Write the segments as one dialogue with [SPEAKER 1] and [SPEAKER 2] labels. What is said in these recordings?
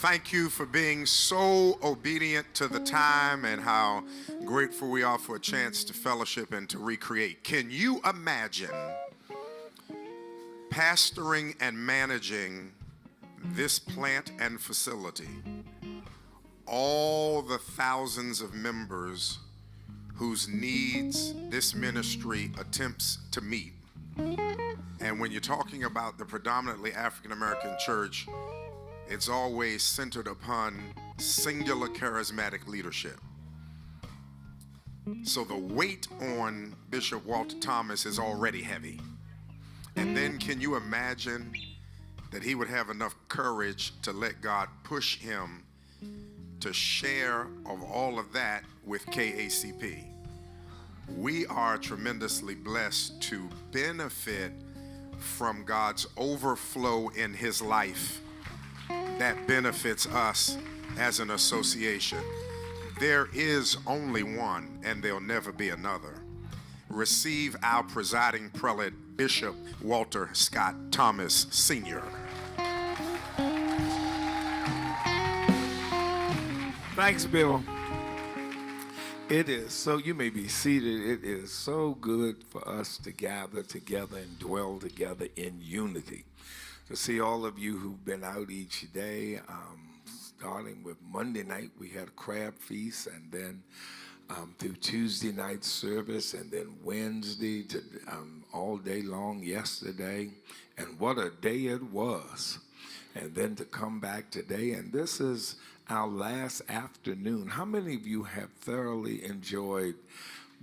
[SPEAKER 1] Thank you for being so obedient to the time and how grateful we are for a chance to fellowship and to recreate. Can you imagine pastoring and managing this plant and facility, all the thousands of members whose needs this ministry attempts to meet? And when you're talking about the predominantly African American church, it's always centered upon singular charismatic leadership. So the weight on Bishop Walter Thomas is already heavy. And then can you imagine that he would have enough courage to let God push him to share of all of that with KACP? We are tremendously blessed to benefit from God's overflow in his life that benefits us as an association. There is only one, and there'll never be another. Receive our presiding prelate, Bishop Walter Scott Thomas, Sr.
[SPEAKER 2] Thanks, Bill. It is so, you may be seated, it is so good for us to gather together and dwell together in unity. To see all of you who've been out each day, starting with Monday night, we had a crab feast, and then through Tuesday night service, and then Wednesday to all day long yesterday. And what a day it was. And then to come back today, and this is our last afternoon. How many of you have thoroughly enjoyed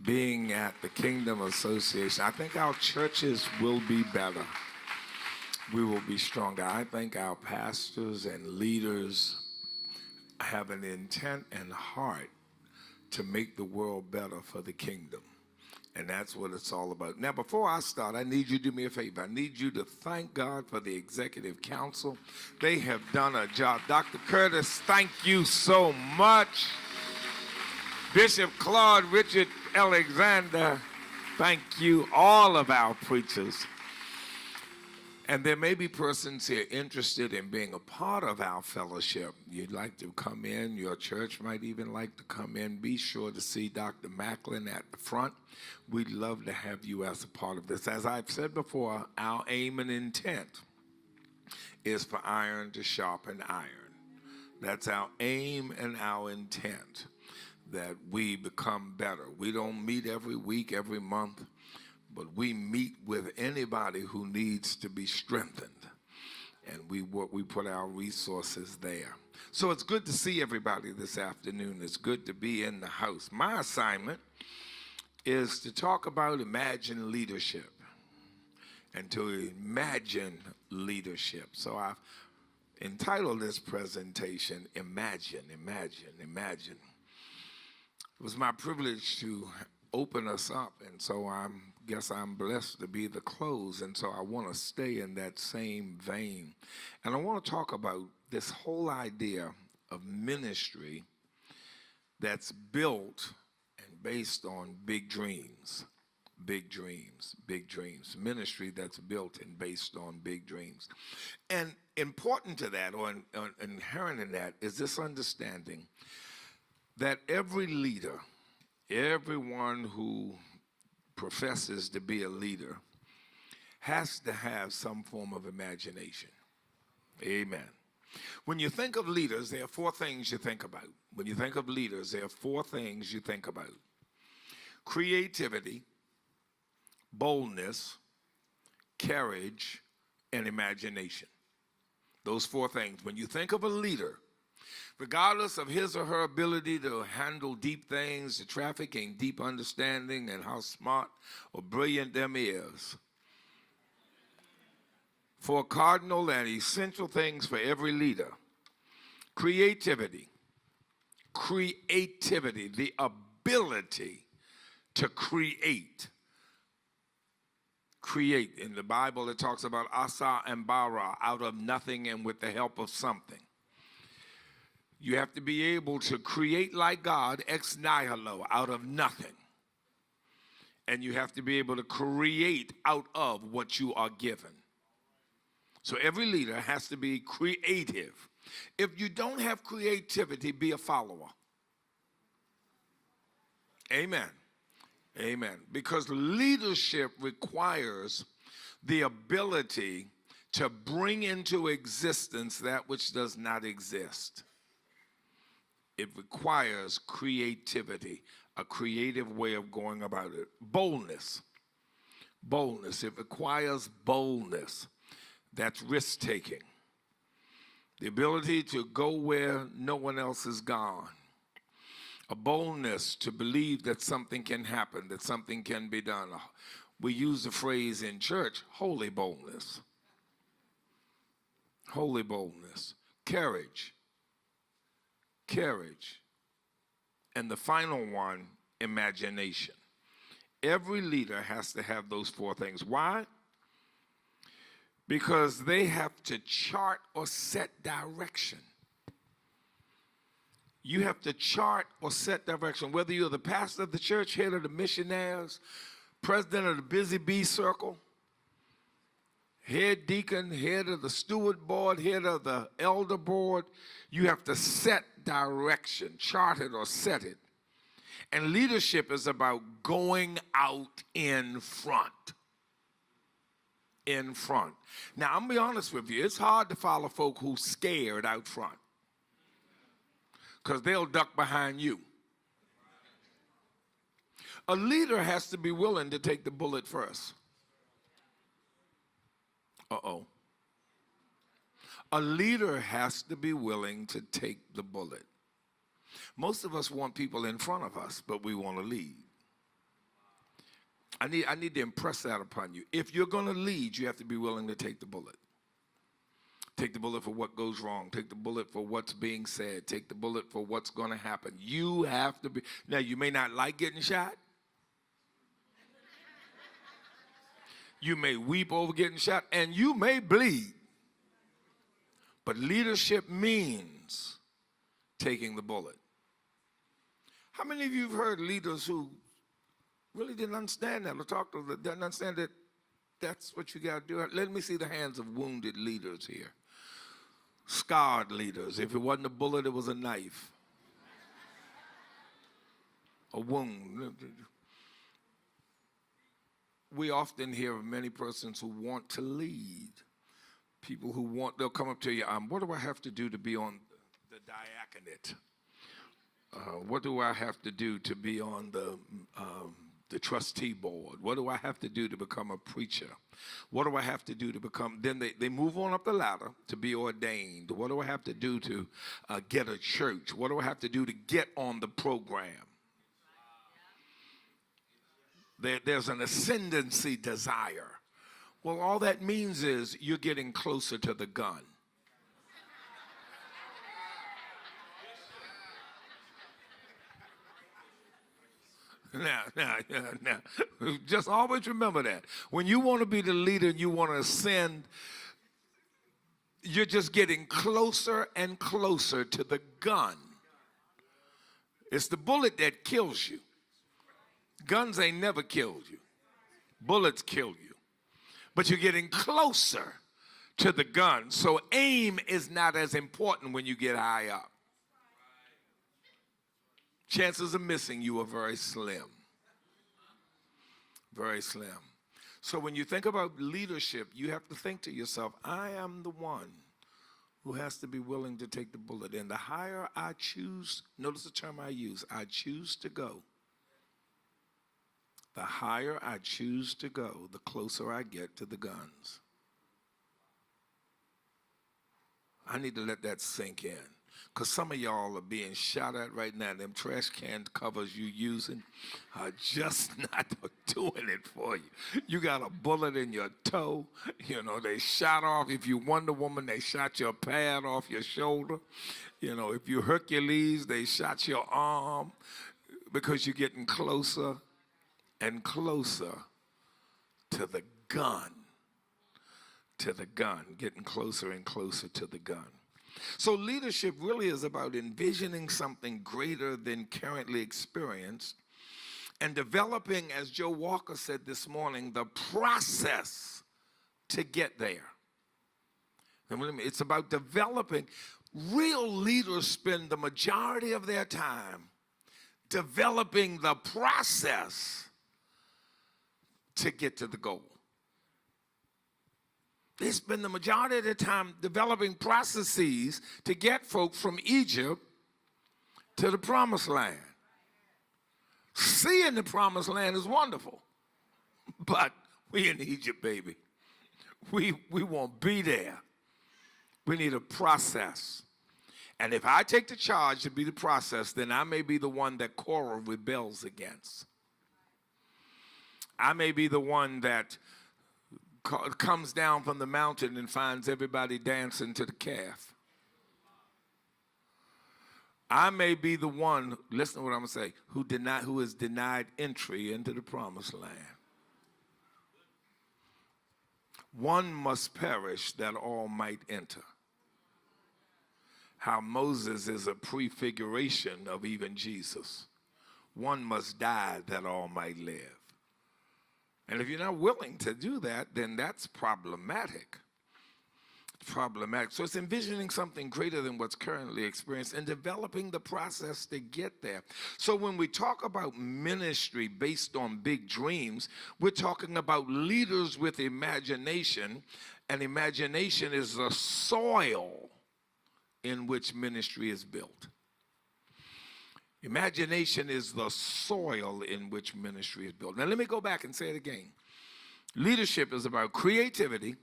[SPEAKER 2] being at the Kingdom Association? I think our churches will be better. We will be stronger. I think our pastors and leaders have an intent and heart to make the world better for the kingdom. And that's what it's all about. Now, before I start, I need you to do me a favor. I need you to thank God for the Executive Council. They have done a job. Dr. Curtis, thank you so much. Bishop Claude Richard Alexander, thank you. All of our preachers. And there may be persons here interested in being a part of our fellowship. You'd like to come in, your church might even like to come in. Be sure to see Dr. Macklin at the front. We'd love to have you as a part of this. As I've said before, our aim and intent is for iron to sharpen iron. That's our aim and our intent, that we become better. We don't meet every week, every month, but we meet with anybody who needs to be strengthened, and we put our resources there. So it's good to see everybody this afternoon. It's good to be in the house. My assignment is to talk about imagine leadership and to imagine leadership. So I've entitled this presentation, Imagine, Imagine, Imagine. It was my privilege to open us up, and so I guess I'm blessed to be the close, and so I want to stay in that same vein. And I want to talk about this whole idea of ministry that's built and based on big dreams, big dreams, big dreams. Ministry that's built and based on big dreams. And important to that, or inherent in that, is this understanding that every leader, everyone who professes to be a leader, has to have some form of imagination. Amen. When you think of leaders, there are four things you think about. When you think of leaders, there are four things you think about: creativity, boldness, courage, and imagination. Those four things. When you think of a leader, regardless of his or her ability to handle deep things, the trafficking, deep understanding, and how smart or brilliant them is, for cardinal and essential things for every leader: creativity, the ability to create. Create. In the Bible, it talks about asa and bara, out of nothing and with the help of something. You have to be able to create like God, ex nihilo, out of nothing. And you have to be able to create out of what you are given. So every leader has to be creative. If you don't have creativity, be a follower. Amen. Amen. Because leadership requires the ability to bring into existence that which does not exist. It requires creativity, a creative way of going about it. Boldness. Boldness. It requires boldness. That's risk-taking. The ability to go where no one else has gone. A boldness to believe that something can happen, that something can be done. We use the phrase in church, holy boldness. Holy boldness. Courage. Courage. And the final one, imagination. Every leader has to have those four things. Why? Because they have to chart or set direction. You have to chart or set direction, whether you're the pastor of the church, head of the missionaries, president of the Busy Bee Circle, head deacon, head of the steward board, head of the elder board. You have to set direction, chart it or set it. And leadership is about going out in front. In front. Now, I'm going to be honest with you. It's hard to follow folk who's scared out front, because they'll duck behind you. A leader has to be willing to take the bullet first. Uh-oh. A leader has to be willing to take the bullet. Most of us want people in front of us, but we want to lead. I need to impress that upon you. If you're going to lead, you have to be willing to take the bullet. Take the bullet for what goes wrong. Take the bullet for what's being said. Take the bullet for what's going to happen. You have to be. Now, you may not like getting shot. You may weep over getting shot, and you may bleed. But leadership means taking the bullet. How many of you have heard leaders who really didn't understand that, or talk to them, didn't understand that that's what you got to do? Let me see the hands of wounded leaders here. Scarred leaders. If it wasn't a bullet, it was a knife. A wound. We often hear of many persons who want to lead. People who want, they'll come up to you, what do I have to do to be on the diaconate? What do I have to do to be on the trustee board? What do I have to do to become a preacher? What do I have to do to become, then they move on up the ladder to be ordained. What do I have to do to get a church? What do I have to do to get on the program? There's an ascendancy desire. Well, all that means is you're getting closer to the gun. Now, just always remember that. When you want to be the leader and you want to ascend, you're just getting closer and closer to the gun. It's the bullet that kills you. Guns ain't never killed you. Bullets kill you. But you're getting closer to the gun. So aim is not as important when you get high up. Chances of missing you are very slim. Very slim. So when you think about leadership, you have to think to yourself, I am the one who has to be willing to take the bullet. And the higher I choose, notice the term I use, I choose to go. The higher I choose to go, the closer I get to the guns. I need to let that sink in. Because some of y'all are being shot at right now. Them trash can covers you using are just not doing it for you. You got a bullet in your toe. You know, they shot off. If you Wonder Woman, they shot your pad off your shoulder. You know, if you Hercules, they shot your arm, because you're getting closer and closer to the gun. To the gun, getting closer and closer to the gun. So leadership really is about envisioning something greater than currently experienced and developing, as Joe Walker said this morning, the process to get there. It's about developing. Real leaders spend the majority of their time developing the process to get to the goal. They spend the majority of their time developing processes to get folk from Egypt to the promised land. Seeing the promised land is wonderful, but we in Egypt, baby. We won't be there. We need a process. And if I take the charge to be the process, then I may be the one that Korah rebels against. I may be the one that comes down from the mountain and finds everybody dancing to the calf. I may be the one, listen to what I'm going to say, who is denied entry into the promised land. One must perish that all might enter. How Moses is a prefiguration of even Jesus. One must die that all might live. And if you're not willing to do that, then that's problematic. Problematic. So it's envisioning something greater than what's currently experienced and developing the process to get there. So when we talk about ministry based on big dreams, we're talking about leaders with imagination, and imagination is the soil in which ministry is built. Imagination is the soil in which ministry is built. Now let me go back and say it again. Leadership is about creativity,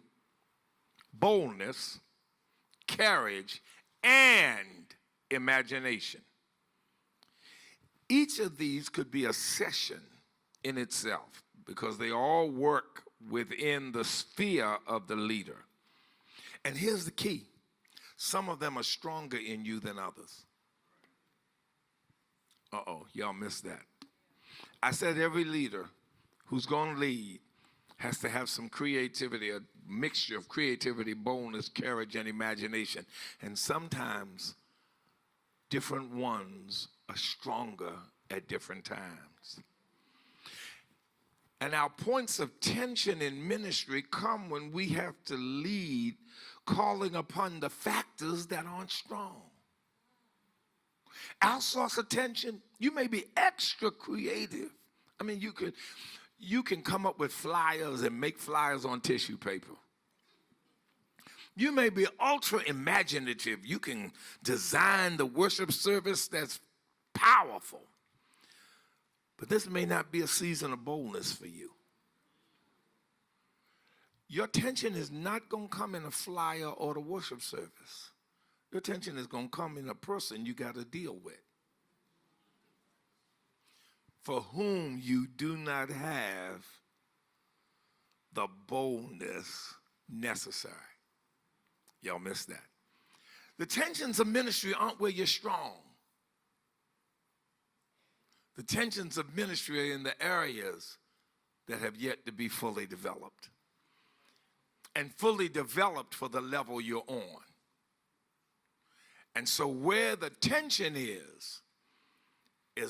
[SPEAKER 2] boldness, courage, and imagination. Each of these could be a session in itself because they all work within the sphere of the leader. And here's the key. Some of them are stronger in you than others. Uh-oh, y'all missed that. I said every leader who's going to lead has to have some creativity, a mixture of creativity, boldness, courage, and imagination. And sometimes different ones are stronger at different times. And our points of tension in ministry come when we have to lead calling upon the factors that aren't strong. Our source of tension, you may be extra creative. I mean, you can come up with flyers and make flyers on tissue paper. You may be ultra imaginative. You can design the worship service that's powerful. But this may not be a season of boldness for you. Your attention is not going to come in a flyer or the worship service. Your attention is going to come in a person you got to deal with, for whom you do not have the boldness necessary. Y'all missed that. The tensions of ministry aren't where you're strong. The tensions of ministry are in the areas that have yet to be fully developed. And fully developed for the level you're on. And so where the tension is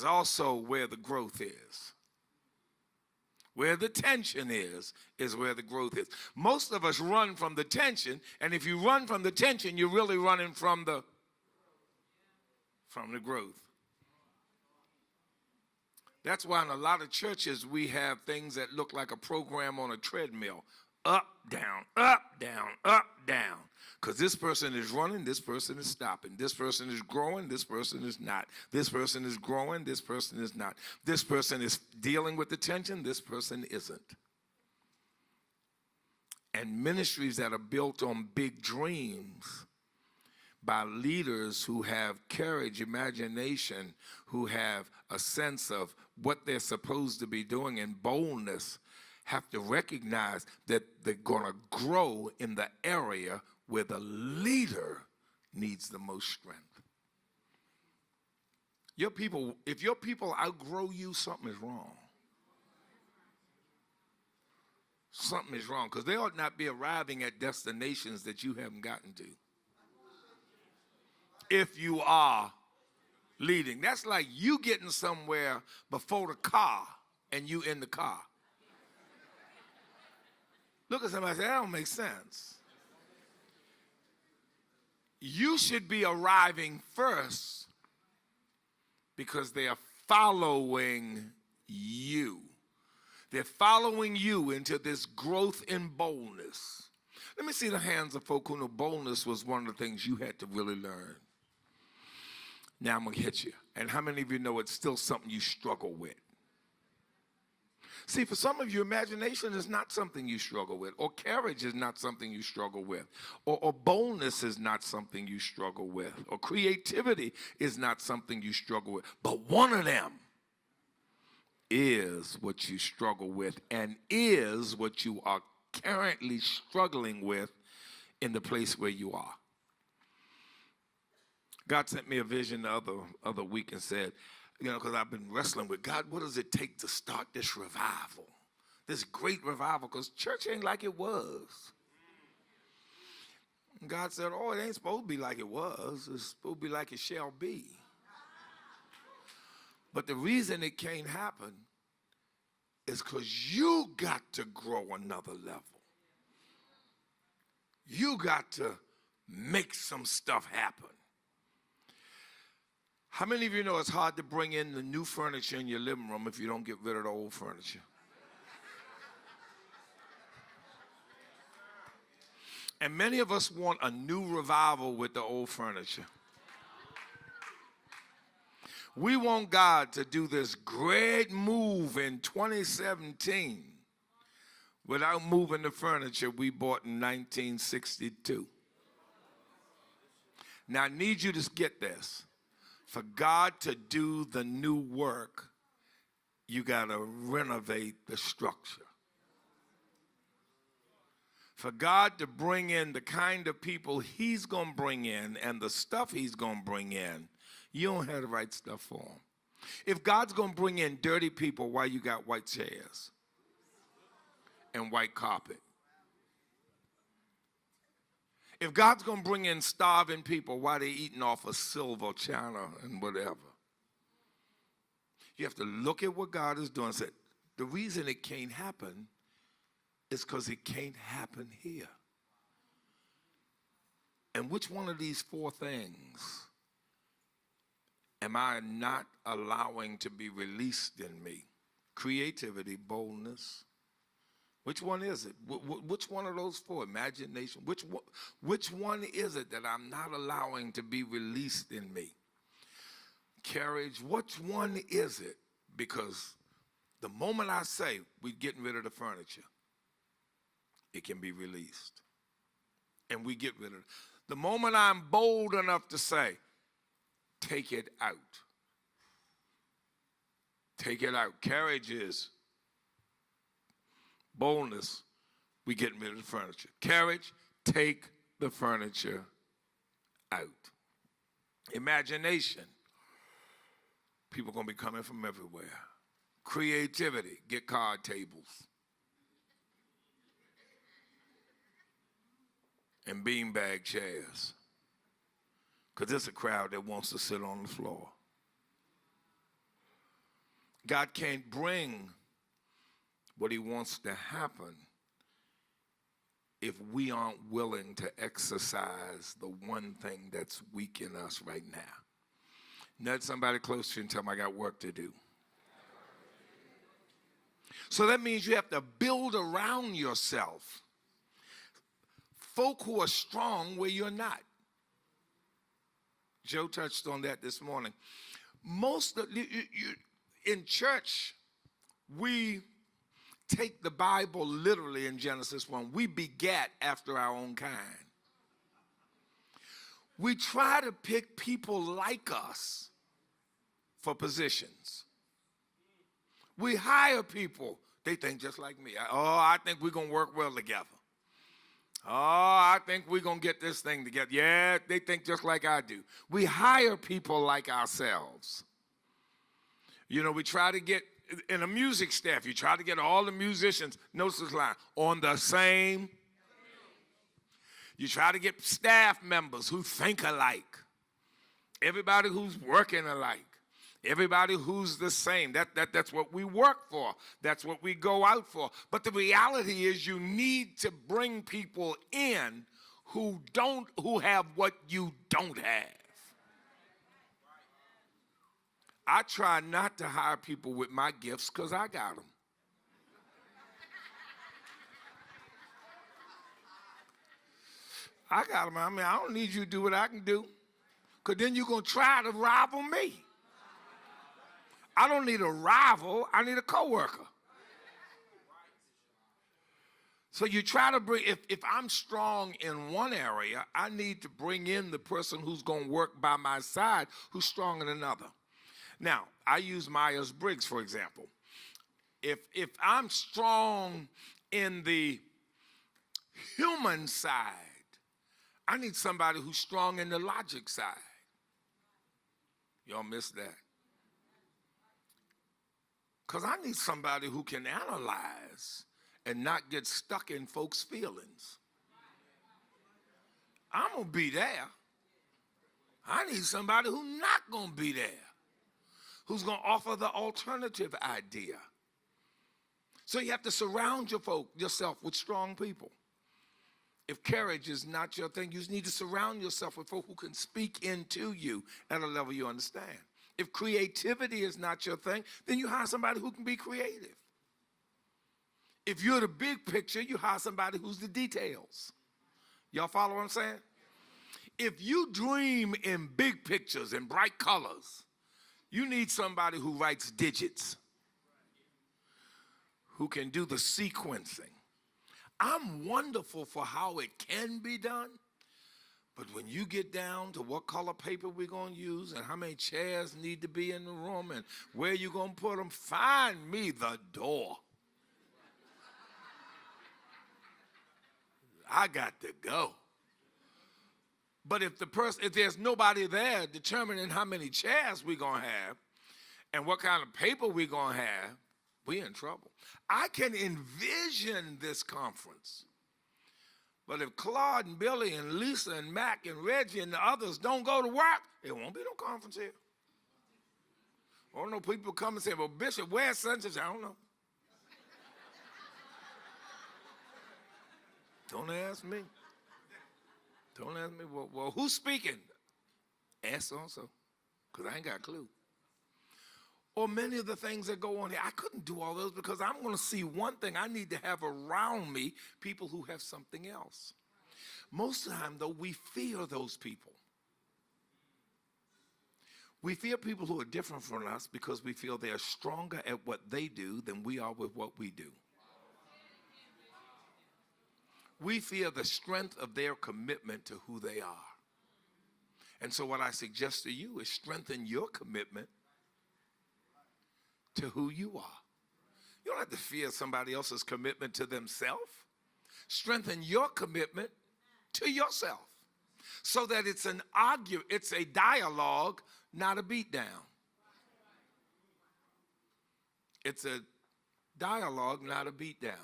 [SPEAKER 2] also where the growth is. Where the tension is where the growth is. Most of us run from the tension, and if you run from the tension, you're really running from the growth. That's why in a lot of churches we have things that look like a program on a treadmill. Up, down, up, down, up, down. Because this person is running, this person is stopping. This person is growing, this person is not. This person is growing, this person is not. This person is dealing with the tension, this person isn't. And ministries that are built on big dreams by leaders who have courage, imagination, who have a sense of what they're supposed to be doing, and boldness, have to recognize that they're going to grow in the area where the leader needs the most strength. If your people outgrow you, something is wrong. Something is wrong, because they ought not be arriving at destinations that you haven't gotten to. If you are leading. That's like you getting somewhere before the car and you in the car. Look at somebody and say, that don't make sense. you should be arriving first because they are following you. They're following you into this growth in boldness. Let me see the hands of folk who know boldness was one of the things you had to really learn. Now I'm going to hit you. And how many of you know it's still something you struggle with? See, for some of you, imagination is not something you struggle with, or courage is not something you struggle with, or boldness is not something you struggle with, or creativity is not something you struggle with. But one of them is what you struggle with and is what you are currently struggling with in the place where you are. God sent me a vision the other week and said, because I've been wrestling with God, what does it take to start this revival? This great revival, because church ain't like it was. And God said, oh, it ain't supposed to be like it was. It's supposed to be like it shall be. But the reason it can't happen is because you got to grow another level. You got to make some stuff happen. How many of you know it's hard to bring in the new furniture in your living room if you don't get rid of the old furniture? And many of us want a new revival with the old furniture. We want God to do this great move in 2017 without moving the furniture we bought in 1962. Now, I need you to get this. For God to do the new work, you got to renovate the structure. For God to bring in the kind of people he's going to bring in and the stuff he's going to bring in, you don't have the right stuff for them. If God's going to bring in dirty people, why you got white chairs and white carpet? If God's going to bring in starving people, why they eating off of silver, china, and whatever? You have to look at what God is doing and say, the reason it can't happen is because it can't happen here. And which one of these four things am I not allowing to be released in me? Creativity, boldness. Which one is it? Which one of those four? Imagination. Which one is it that I'm not allowing to be released in me? Courage. Which one is it? Because the moment I say we're getting rid of the furniture, it can be released. And we get rid of it. The moment I'm bold enough to say, take it out. Take it out. Courage is boldness, we getting rid of the furniture. Courage, take the furniture out. Imagination, people going to be coming from everywhere. Creativity, get card tables. And beanbag chairs. Because there's a crowd that wants to sit on the floor. God can't bring what he wants to happen if we aren't willing to exercise the one thing that's weak in us right now. Nudge somebody close to you and tell them I got work to do. So that means you have to build around yourself folk who are strong where you're not. Joe touched on that this morning. In church, we take the Bible literally in Genesis 1. We begat after our own kind. We try to pick people like us for positions. We hire people. They think just like me. I think we're going to work well together. I think we're going to get this thing together. Yeah, they think just like I do. We hire people like ourselves. We try to get, in a music staff, you try to get all the musicians, notice this line, on the same. You try to get staff members who think alike. Everybody who's working alike. Everybody who's the same. That's what we work for. That's what we go out for. But the reality is you need to bring people in who have what you don't have. I try not to hire people with my gifts because I got them. I got them. I mean, I don't need you to do what I can do, because then you're going to try to rival me. I don't need a rival. I need a coworker. So you try to bring, if I'm strong in one area, I need to bring in the person who's going to work by my side who's strong in another. Now, I use Myers-Briggs, for example. If I'm strong in the human side, I need somebody who's strong in the logic side. Y'all missed that. Because I need somebody who can analyze and not get stuck in folks' feelings. I'm going to be there. I need somebody who's not going to be there, who's going to offer the alternative idea. So you have to surround yourself with strong people. If courage is not your thing, you need to surround yourself with folk who can speak into you at a level you understand. If creativity is not your thing, then you hire somebody who can be creative. If you're the big picture, you hire somebody who's the details. Y'all follow what I'm saying? If you dream in big pictures and bright colors, you need somebody who writes digits, who can do the sequencing. I'm wonderful for how it can be done, but when you get down to what color paper we're going to use and how many chairs need to be in the room and where you're going to put them, find me the door. I got to go. But if there's nobody there determining how many chairs we're going to have and what kind of paper we're going to have, we're in trouble. I can envision this conference. But if Claude and Billy and Lisa and Mac and Reggie and the others don't go to work, there won't be no conference here. I don't know, people come and say, well, Bishop, where's such and such? I don't know. Don't ask me. Don't ask me. Well, who's speaking? Ask so-and-so, because I ain't got a clue. Or many of the things that go on here, I couldn't do all those because I'm going to see one thing. I need to have around me people who have something else. Most of the time, though, we fear those people. We fear people who are different from us because we feel they are stronger at what they do than we are with what we do. We fear the strength of their commitment to who they are. And so what I suggest to you is strengthen your commitment to who you are. You don't have to fear somebody else's commitment to themselves. Strengthen your commitment to yourself so that it's a dialogue, not a beat down. It's a dialogue, not a beat down.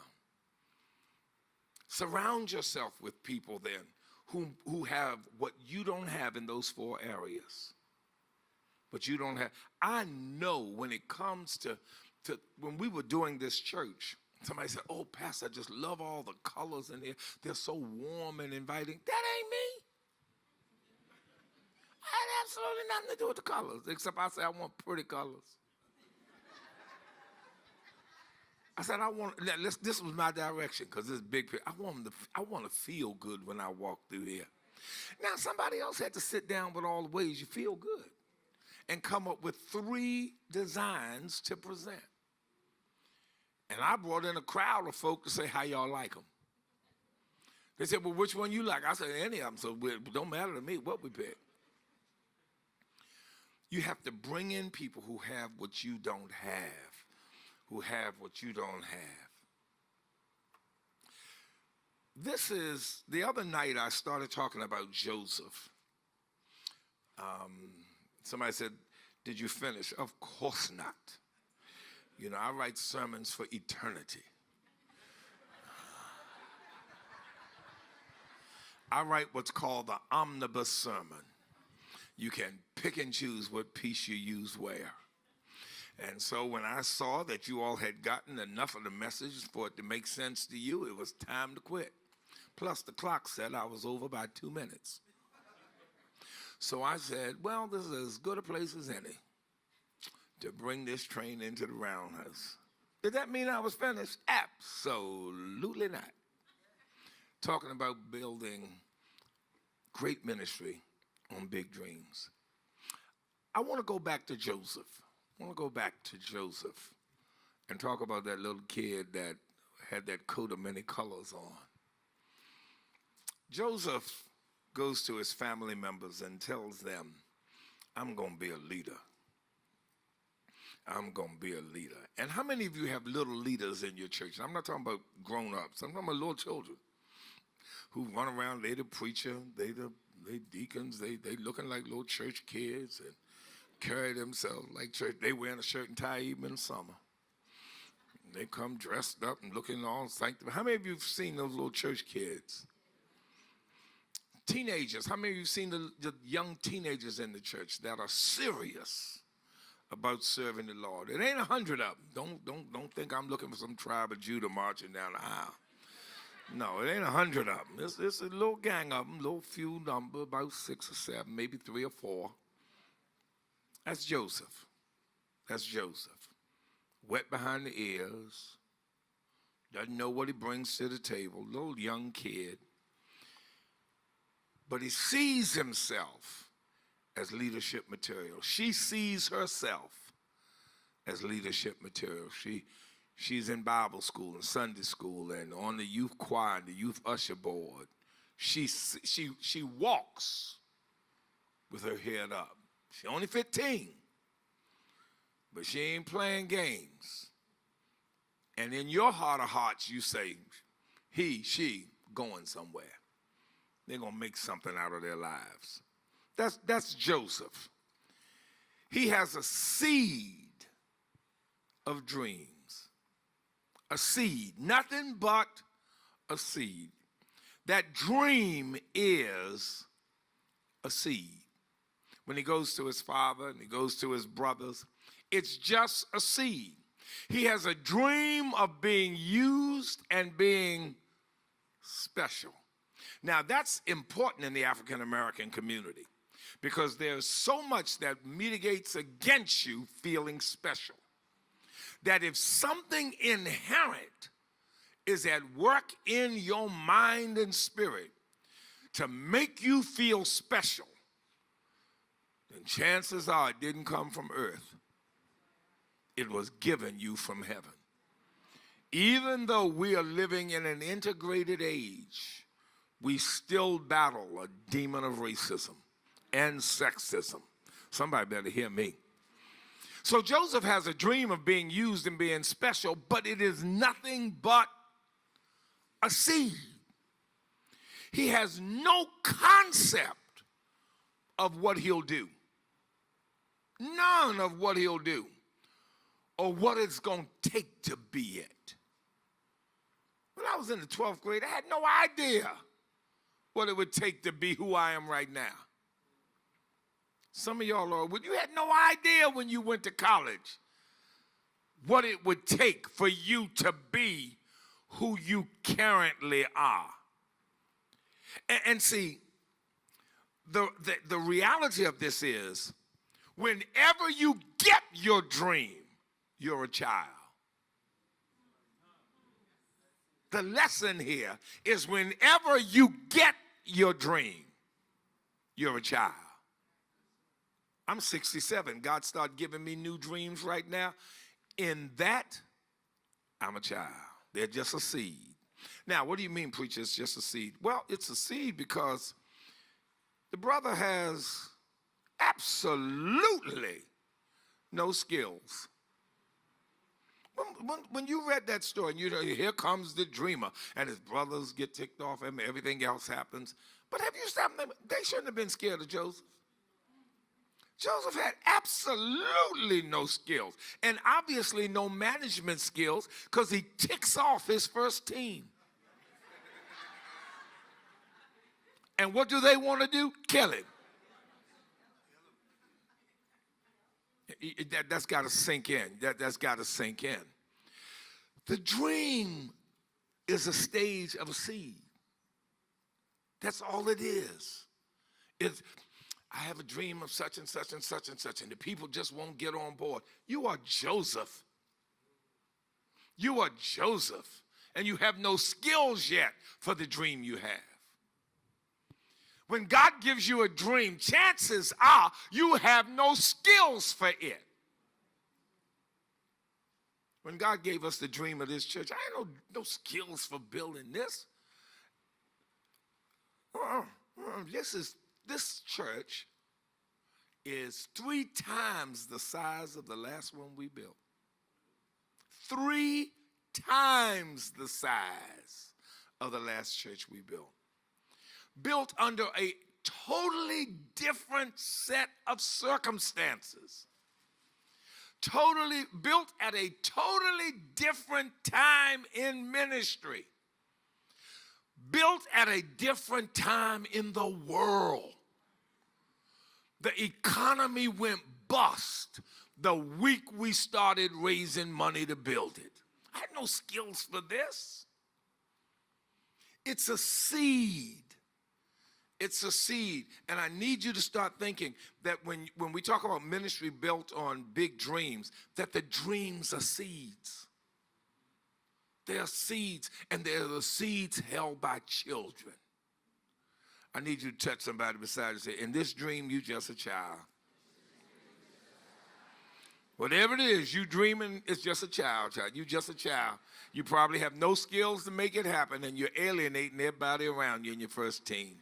[SPEAKER 2] Surround yourself with people then who have what you don't have in those 4 areas. But you don't have. I know when it comes to when we were doing this church, somebody said, oh, Pastor, I just love all the colors in here. They're so warm and inviting. That ain't me. I had absolutely nothing to do with the colors, except I said I want pretty colors. I said this was my direction because this big picture. I want to feel good when I walk through here. Now somebody else had to sit down with all the ways you feel good and come up with 3 designs to present. And I brought in a crowd of folk to say how y'all like them. They said, well, which one you like? I said, any of them, so it don't matter to me what we pick. You have to bring in people who have what you don't have, who have what you don't have. This is, the other night I started talking about Joseph. Somebody said, did you finish? Of course not. You know, I write sermons for eternity. I write what's called the omnibus sermon. You can pick and choose what piece you use where. And so when I saw that you all had gotten enough of the message for it to make sense to you, it was time to quit. Plus the clock said I was over by 2 minutes. So I said, well, this is as good a place as any to bring this train into the roundhouse. Did that mean I was finished? Absolutely not. Talking about building great ministry on big dreams. I want to go back to Joseph. I want to go back to Joseph and talk about that little kid that had that coat of many colors on. Joseph goes to his family members and tells them, I'm going to be a leader. I'm going to be a leader. And how many of you have little leaders in your church? I'm not talking about grown-ups. I'm talking about little children who run around. They the preacher, they deacons, they looking like little church kids and carry themselves like church. They wearing a shirt and tie even in the summer. They come dressed up and looking all sanctified. How many of you have seen those little church kids? Teenagers, how many of you have seen the young teenagers in the church that are serious about serving the Lord? It ain't 100 of them. Don't think I'm looking for some tribe of Judah marching down the aisle. No, it ain't 100 of them. It's a little gang of them, little few number, about 6 or 7, maybe 3 or 4. That's Joseph. That's Joseph. Wet behind the ears, doesn't know what he brings to the table, little young kid. But he sees himself as leadership material. She sees herself as leadership material. She's in Bible school and Sunday school and on the youth choir and the youth usher board. She walks with her head up. She's only 15, but she ain't playing games. And in your heart of hearts, you say, she going somewhere. They're going to make something out of their lives. That's Joseph. He has a seed of dreams. A seed, nothing but a seed. That dream is a seed. When he goes to his father and he goes to his brothers, it's just a seed. He has a dream of being used and being special. Now, that's important in the African American community because there's so much that mitigates against you feeling special. That if something inherent is at work in your mind and spirit to make you feel special, then chances are it didn't come from earth. It was given you from heaven. Even though we are living in an integrated age, we still battle a demon of racism and sexism. Somebody better hear me. So Joseph has a dream of being used and being special, but it is nothing but a seed. He has no concept of what he'll do. None of what he'll do or what it's going to take to be it. When I was in the 12th grade, I had no idea what it would take to be who I am right now. Some of y'all are, you had no idea when you went to college what it would take for you to be who you currently are. And see, the reality of this is, whenever you get your dream, you're a child. The lesson here is whenever you get your dream, you're a child. I'm 67. God started giving me new dreams right now. In that, I'm a child. They're just a seed. Now, what do you mean, preacher, it's just a seed? Well, it's a seed because the brother has absolutely no skills. When you read that story, and you know, here comes the dreamer, and his brothers get ticked off, and everything else happens. But have you stopped them? They shouldn't have been scared of Joseph. Joseph had absolutely no skills, and obviously no management skills, because he ticks off his first team. And what do they want to do? Kill him. That's got to sink in. That's got to sink in. The dream is a stage of a seed. That's all it is. It's, I have a dream of such and such and such and such, and the people just won't get on board. You are Joseph. You are Joseph, and you have no skills yet for the dream you have. When God gives you a dream, chances are you have no skills for it. When God gave us the dream of this church, I had no skills for building this. This church is 3 times the size of the last one we built. 3 times the size of the last church we built. Built under a totally different set of circumstances. Totally built at a totally different time in ministry. Built at a different time in the world. The economy went bust the week we started raising money to build it. I had no skills for this. It's a seed. It's a seed. And I need you to start thinking that when we talk about ministry built on big dreams, that the dreams are seeds. They are seeds, and they're the seeds held by children. I need you to touch somebody beside you and say, in this dream, you just a child. Whatever it is, you dreaming, it's just a child. You just a child. You probably have no skills to make it happen, and you're alienating everybody around you in your first teen.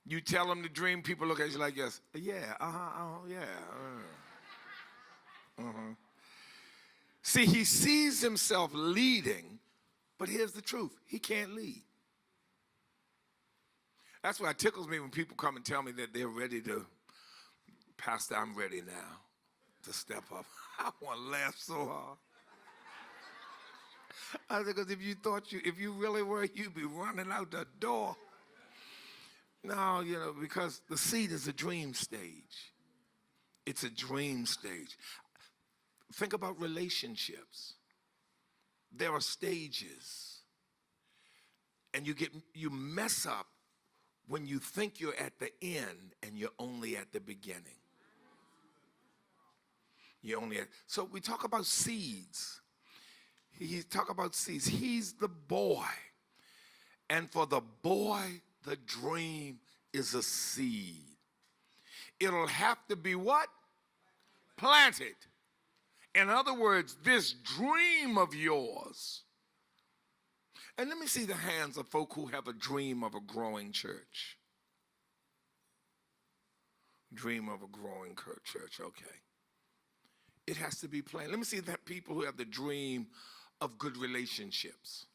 [SPEAKER 2] You tell them the dream, people look at you like this. Yeah, yeah. See, he sees himself leading, but here's the truth. He can't lead. That's why it tickles me when people come and tell me that they're ready to, Pastor, I'm ready now to step up. I want to laugh so hard. I said, because if you really were, you'd be running out the door. No, because the seed is a dream stage. It's a dream stage. Think about relationships. There are stages. And you mess up when you think you're at the end and you're only at the beginning. So we talk about seeds. He talk about seeds. He's the boy. And for the boy, the dream is a seed. It'll have to be what? Planted. In other words, this dream of yours. And let me see the hands of folk who have a dream of a growing church. Dream of a growing church, okay. It has to be plain. Let me see that people who have the dream of good relationships.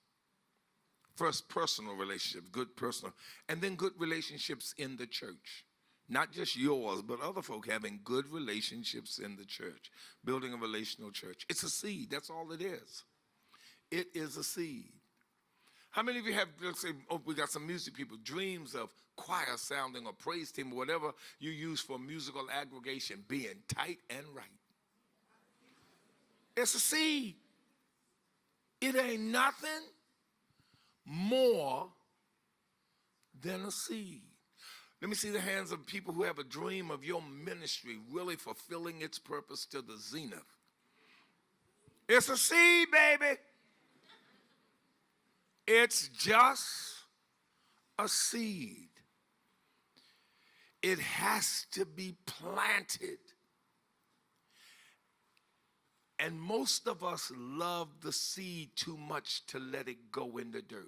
[SPEAKER 2] First, personal relationships, good personal, and then good relationships in the church. Not just yours, but other folk having good relationships in the church, building a relational church. It's a seed. That's all it is. It is a seed. How many of you have, let's say, we got some music people, dreams of choir sounding or praise team or whatever you use for musical aggregation being tight and right? It's a seed. It ain't nothing more than a seed. Let me see the hands of people who have a dream of your ministry really fulfilling its purpose to the zenith. It's a seed, baby. It's just a seed. It has to be planted. And most of us love the seed too much to let it go in the dirt.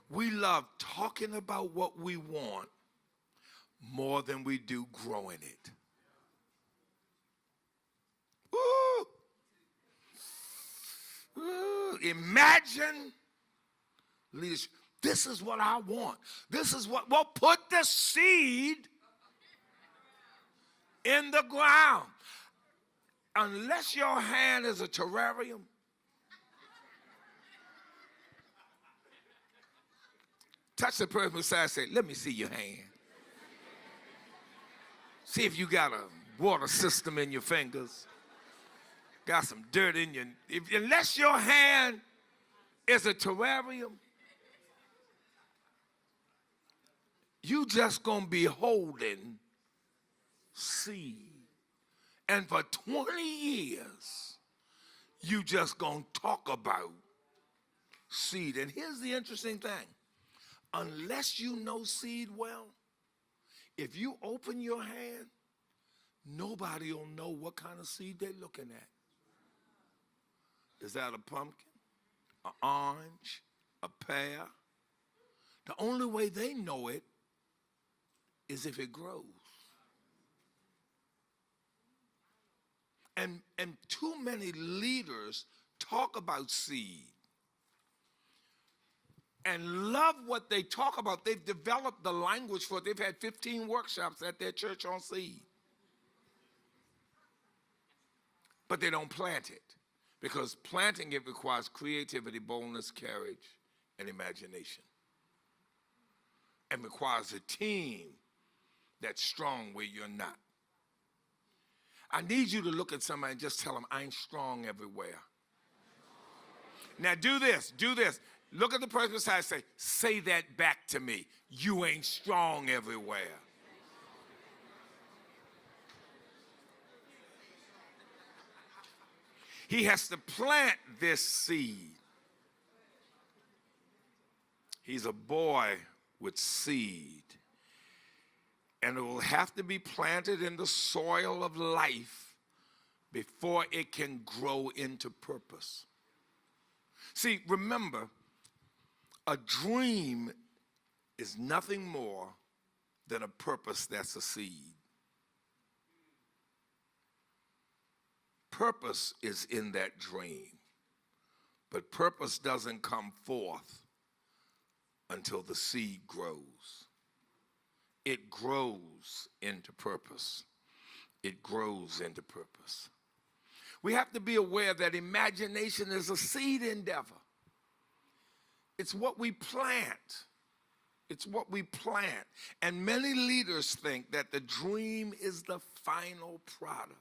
[SPEAKER 2] We love talking about what we want more than we do growing it. Ooh. Ooh. Imagine leadership. This is what I want. This is what, well, put the seed in the ground. Unless your hand is a terrarium, touch the person beside and say, let me see your hand. See if you got a water system in your fingers. got some dirt in you. Unless your hand is a terrarium, you just gonna be holding seed. And for 20 years, you just gonna talk about seed. And here's the interesting thing. Unless you know seed well, if you open your hand, nobody will know what kind of seed they're looking at. Is that a pumpkin, an orange, a pear? The only way they know it is if it grows. And too many leaders talk about seed and love what they talk about. They've developed the language for it. They've had 15 workshops at their church on seed. But they don't plant it, because planting it requires creativity, boldness, courage, and imagination. And requires a team that's strong where you're not. I need you to look at somebody and just tell them, I ain't strong everywhere. Now do this. Look at the person beside you, say that back to me. You ain't strong everywhere. He has to plant this seed. He's a boy with seed. And it will have to be planted in the soil of life before it can grow into purpose. See, remember, a dream is nothing more than a purpose that's a seed. Purpose is in that dream, but purpose doesn't come forth until the seed grows. It grows into purpose. It grows into purpose. We have to be aware that imagination is a seed endeavor. It's what we plant. It's what we plant. And many leaders think that the dream is the final product.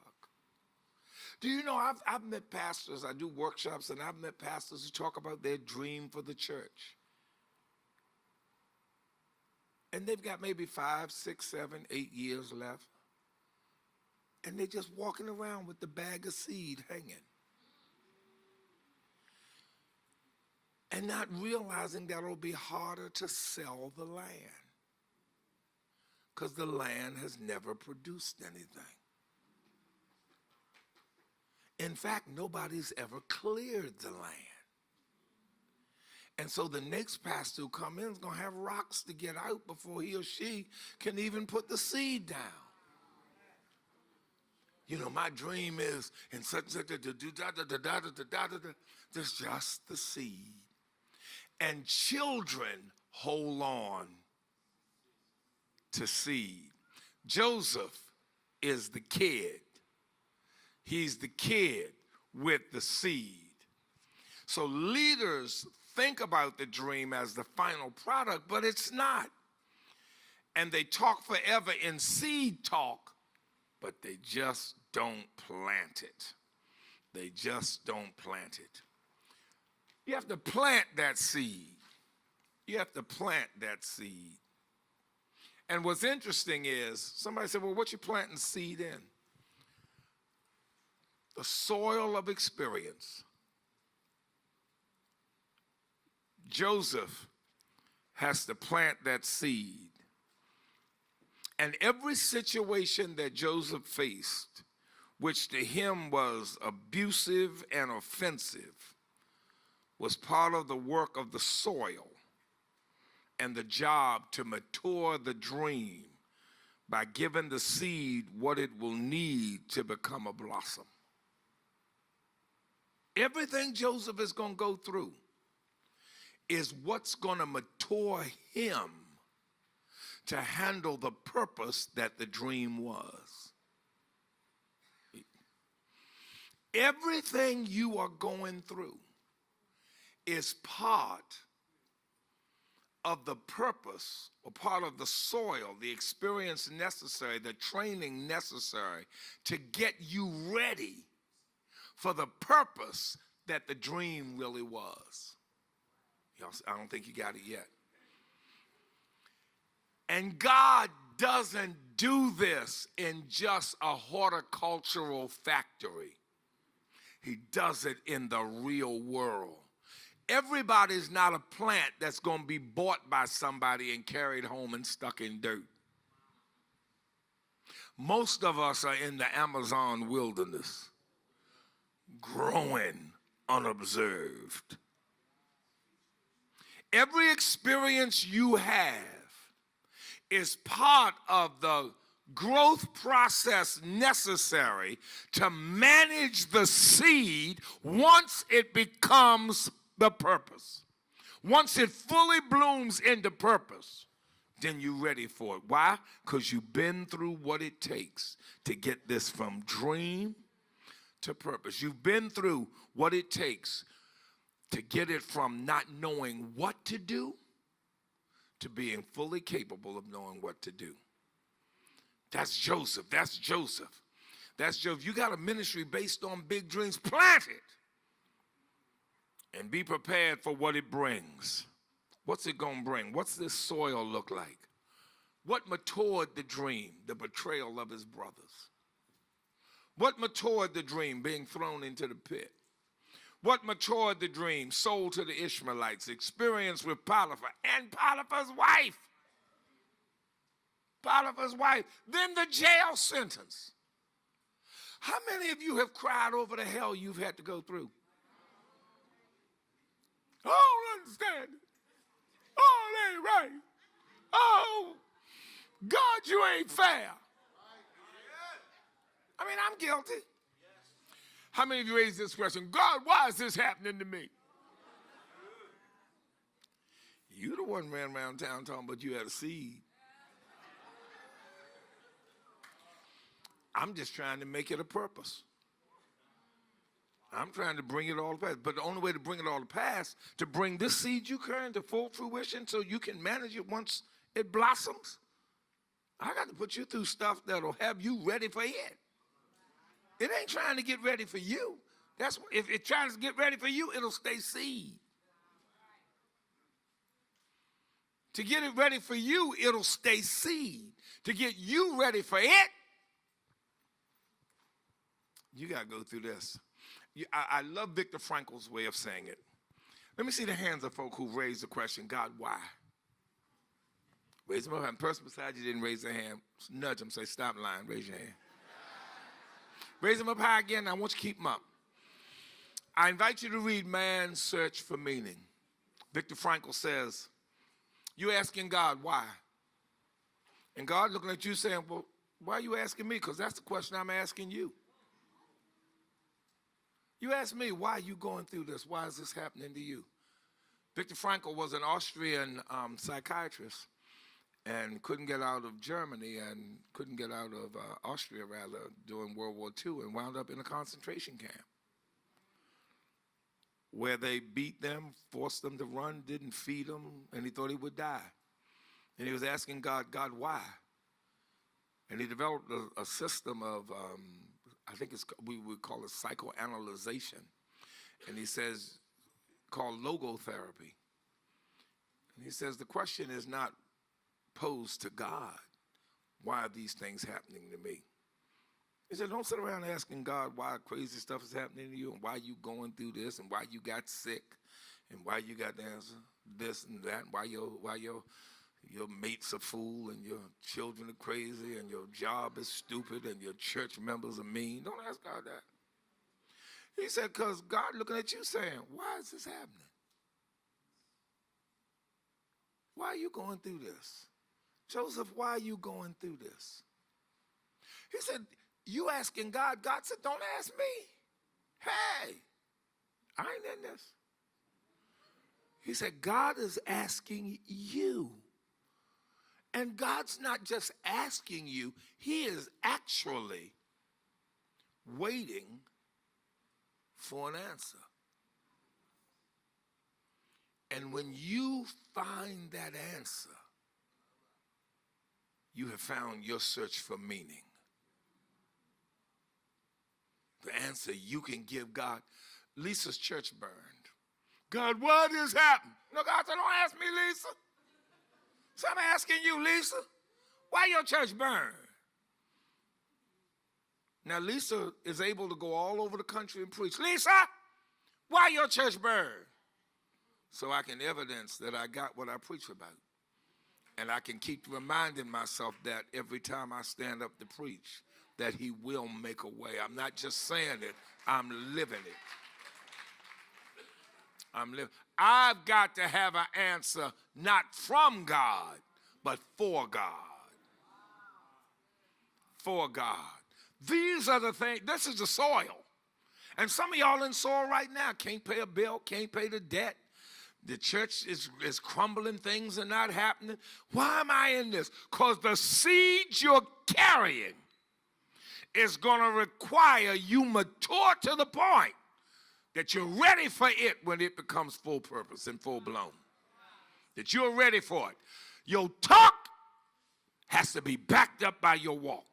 [SPEAKER 2] Do you know, I've met pastors, I do workshops, and I've met pastors who talk about their dream for the church. And they've got maybe 5, 6, 7, 8 years left. And they're just walking around with the bag of seed hanging. And not realizing that it'll be harder to sell the land, because the land has never produced anything. In fact, nobody's ever cleared the land. And so the next pastor who comes in is going to have rocks to get out before he or she can even put the seed down. You know, my dream is, and such, there's just the seed. And children hold on to seed. Joseph is the kid. He's the kid with the seed. So leaders think about the dream as the final product, but it's not. And they talk forever in seed talk, but they just don't plant it. They just don't plant it. You have to plant that seed. You have to plant that seed. And what's interesting is, somebody said, well, what you planting seed in? The soil of experience. Joseph has to plant that seed. And every situation that Joseph faced, which to him was abusive and offensive, was part of the work of the soil and the job to mature the dream by giving the seed what it will need to become a blossom. Everything Joseph is going to go through is what's going to mature him to handle the purpose that the dream was. Everything you are going through is part of the purpose, or part of the soil, the experience necessary, the training necessary to get you ready for the purpose that the dream really was. I don't think you got it yet. And God doesn't do this in just a horticultural factory. He does it in the real world. Everybody's not a plant that's going to be bought by somebody and carried home and stuck in dirt. Most of us are in the Amazon wilderness, growing unobserved. Every experience you have is part of the growth process necessary to manage the seed once it becomes the purpose. Once it fully blooms into purpose, then you're ready for it. Why? Because you've been through what it takes to get this from dream to purpose. You've been through what it takes to get it from not knowing what to do to being fully capable of knowing what to do. That's Joseph. That's Joseph. That's Joseph. You got a ministry based on big dreams. Plant it. And be prepared for what it brings. What's it going to bring? What's this soil look like? What matured the dream? The betrayal of his brothers. What matured the dream? Being thrown into the pit. What matured the dream? Sold to the Ishmaelites. Experience with Potiphar and Potiphar's wife. Potiphar's wife. Then the jail sentence. How many of you have cried over the hell you've had to go through? I don't understand it. Oh, it ain't right. Oh, God, you ain't fair. I mean, I'm guilty. How many of you raised this question? God, why is this happening to me? You the one ran around town talking about you had a seed. I'm just trying to make it a purpose. I'm trying to bring it all to pass. But the only way to bring it all to pass, to bring this seed you carry to full fruition so you can manage it once it blossoms, I got to put you through stuff that'll have you ready for it. It ain't trying to get ready for you. If it tries to get ready for you, it'll stay seed. To get it ready for you, it'll stay seed. To get you ready for it, you got to go through this. I love Viktor Frankl's way of saying it. Let me see the hands of folk who raised the question, God, why? Raise them up. And the person beside you didn't raise their hand. Nudge them, say, stop lying, raise your hand. Raise them up high again. I want you to keep them up. I invite you to read Man's Search for Meaning. Viktor Frankl says, you're asking God why. And God looking at you saying, well, why are you asking me? Because that's the question I'm asking you. You ask me, why are you going through this? Why is this happening to you? Viktor Frankl was an Austrian psychiatrist and couldn't get out of Germany and couldn't get out of Austria, rather, during World War II and wound up in a concentration camp where they beat them, forced them to run, didn't feed them, and he thought he would die. And he was asking God, God, why? And he developed a system of, I think we would call it psychoanalyzation. And he says, called logotherapy. And he says, the question is not posed to God, why are these things happening to me? He said, don't sit around asking God why crazy stuff is happening to you and why you going through this and why you got sick and why you got this and that and why your mate's a fool and your children are crazy and your job is stupid and your church members are mean. Don't ask God that. He said, because God looking at you saying, why is this happening? Why are you going through this? Joseph, why are you going through this? He said, you asking God. God said, don't ask me. Hey, I ain't in this. He said, God is asking you. And God's not just asking you, he is actually waiting for an answer. And when you find that answer, you have found your search for meaning. the answer you can give God. Lisa's church burned. God, what has happened? No, God said, don't ask me, Lisa. So I'm asking you, Lisa, why your church burned? Now, Lisa is able to go all over the country and preach. Lisa, why your church burned? So I can evidence that I got what I preach about. And I can keep reminding myself that every time I stand up to preach, that he will make a way. I'm not just saying it, I'm living it. I've got to have an answer not from God, but for God. For God. These are the things, this is the soil. And some of y'all in soil right now can't pay a bill, can't pay the debt. The church is crumbling, things are not happening. Why am I in this? Because the seed you're carrying is going to require you mature to the point that you're ready for it when it becomes full purpose and full blown. That you're ready for it. Your talk has to be backed up by your walk.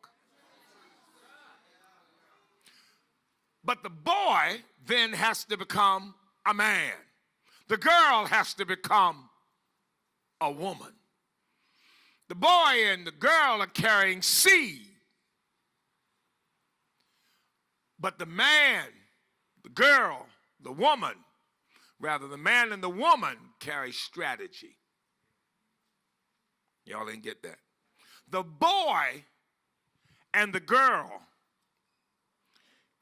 [SPEAKER 2] But the boy then has to become a man. The girl has to become a woman. The boy and the girl are carrying seed. But the man, the girl, the woman, rather the man and the woman carry strategy. Y'all didn't get that. The boy and the girl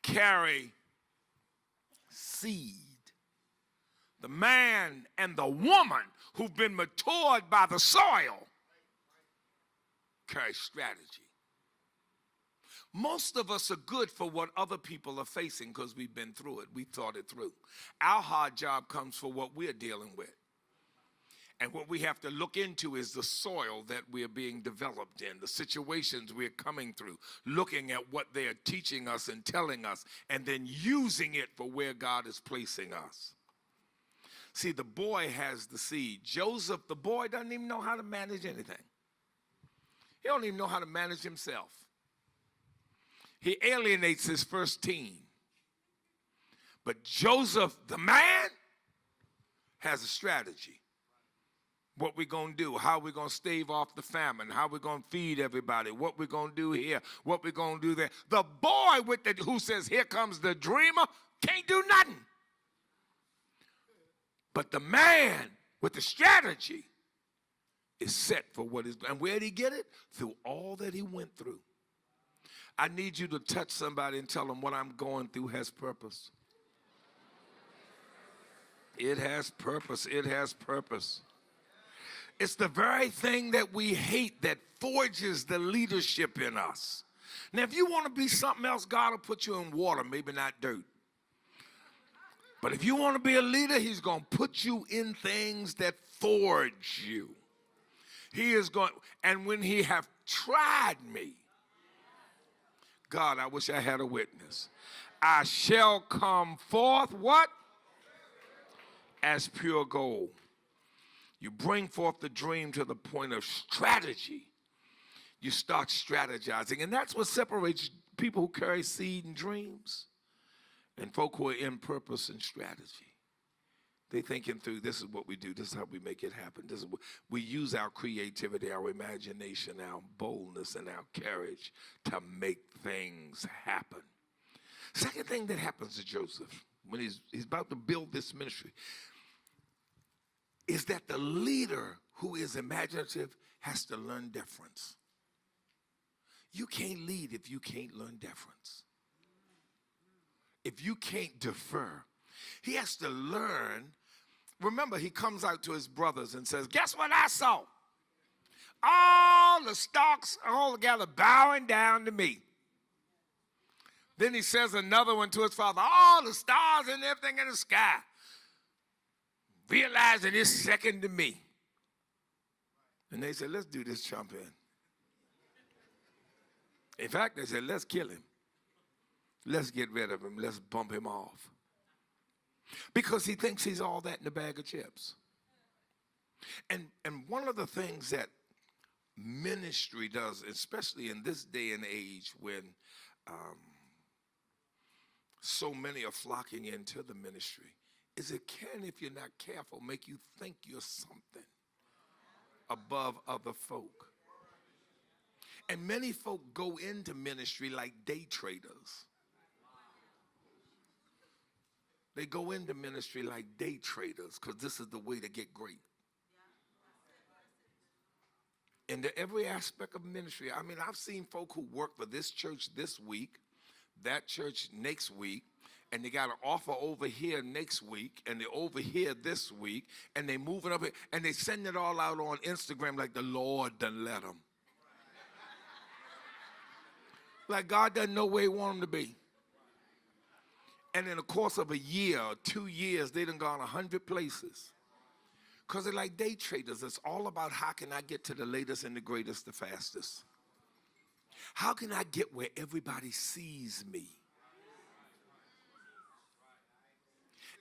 [SPEAKER 2] carry seed. The man and the woman who've been matured by the soil carry strategy. Most of us are good for what other people are facing because we've been through it. We thought it through. Our hard job comes for what we're dealing with. And what we have to look into is the soil that we're being developed in, the situations we're coming through, looking at what they are teaching us and telling us, and then using it for where God is placing us. See, the boy has the seed. Joseph, the boy, doesn't even know how to manage anything. He don't even know how to manage himself. He alienates his first team. But Joseph, the man, has a strategy. What we going to do, how we going to stave off the famine, how we going to feed everybody, what we going to do here, what we going to do there. The boy who says, here comes the dreamer, can't do nothing. But the man with the strategy is set for what is, and where did he get it? Through all that he went through. I need you to touch somebody and tell them what I'm going through has purpose. It has purpose. It has purpose. It's the very thing that we hate that forges the leadership in us. Now, if you want to be something else, God will put you in water, maybe not dirt. But if you want to be a leader, he's going to put you in things that forge you. He is going, and when he have tried me, God, I wish I had a witness. I shall come forth, what? As pure gold. You bring forth the dream to the point of strategy. You start strategizing. And that's what separates people who carry seed and dreams and folk who are in purpose and strategy. They thinking through, this is what we do, this is how we make it happen. This is what, we use our creativity, our imagination, our boldness, and our courage to make things happen. Second thing that happens to Joseph when he's about to build this ministry is that the leader who is imaginative has to learn deference. You can't lead if you can't learn deference. If you can't defer, he has to learn. Remember, he comes out to his brothers and says, guess what I saw? All the stalks all together bowing down to me. Then he says another one to his father, all the stars and everything in the sky, realizing it's second to me. And they said, let's do this chump in. In fact, they said, let's kill him. Let's get rid of him. Let's bump him off. Because he thinks he's all that in a bag of chips. And one of the things that ministry does, especially in this day and age when so many are flocking into the ministry is it can, if you're not careful, make you think you're something above other folk. And many folk go into ministry like day traders. They go into ministry like day traders because this is the way to get great. Into every aspect of ministry. I mean, I've seen folk who work for this church this week, that church next week, and they got an offer over here next week, and they're over here this week, and they moving up, and they send it all out on Instagram like the Lord done let them. Like God doesn't know where he want them to be. And in the course of a year or 2 years, they done gone 100 places. Because they're like day traders. It's all about how can I get to the latest and the greatest, the fastest. How can I get where everybody sees me?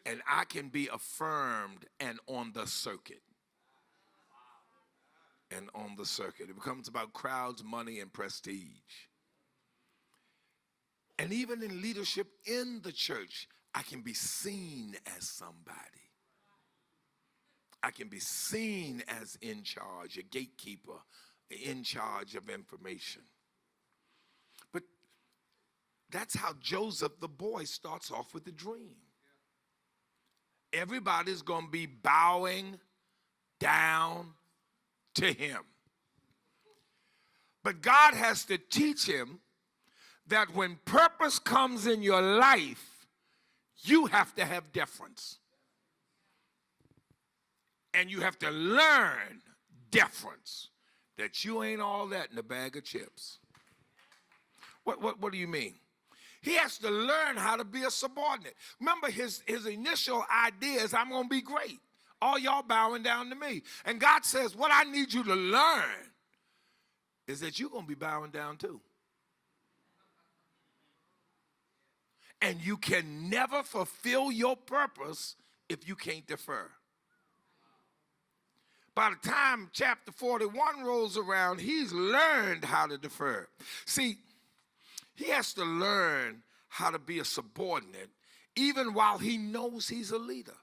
[SPEAKER 2] And I can be affirmed and on the circuit. And on the circuit. It becomes about crowds, money, and prestige. And even in leadership in the church, I can be seen as somebody. I can be seen as in charge, a gatekeeper, in charge of information. But that's how Joseph, the boy, starts off with a dream. Everybody's going to be bowing down to him. But God has to teach him that when purpose comes in your life, you have to have deference. And you have to learn deference, that you ain't all that in a bag of chips. What do you mean? He has to learn how to be a subordinate. Remember, his initial idea is, I'm going to be great. All y'all bowing down to me. And God says, what I need you to learn is that you're going to be bowing down too. And you can never fulfill your purpose if you can't defer. By the time chapter 41 rolls around, he's learned how to defer. See, he has to learn how to be a subordinate even while he knows he's a leader.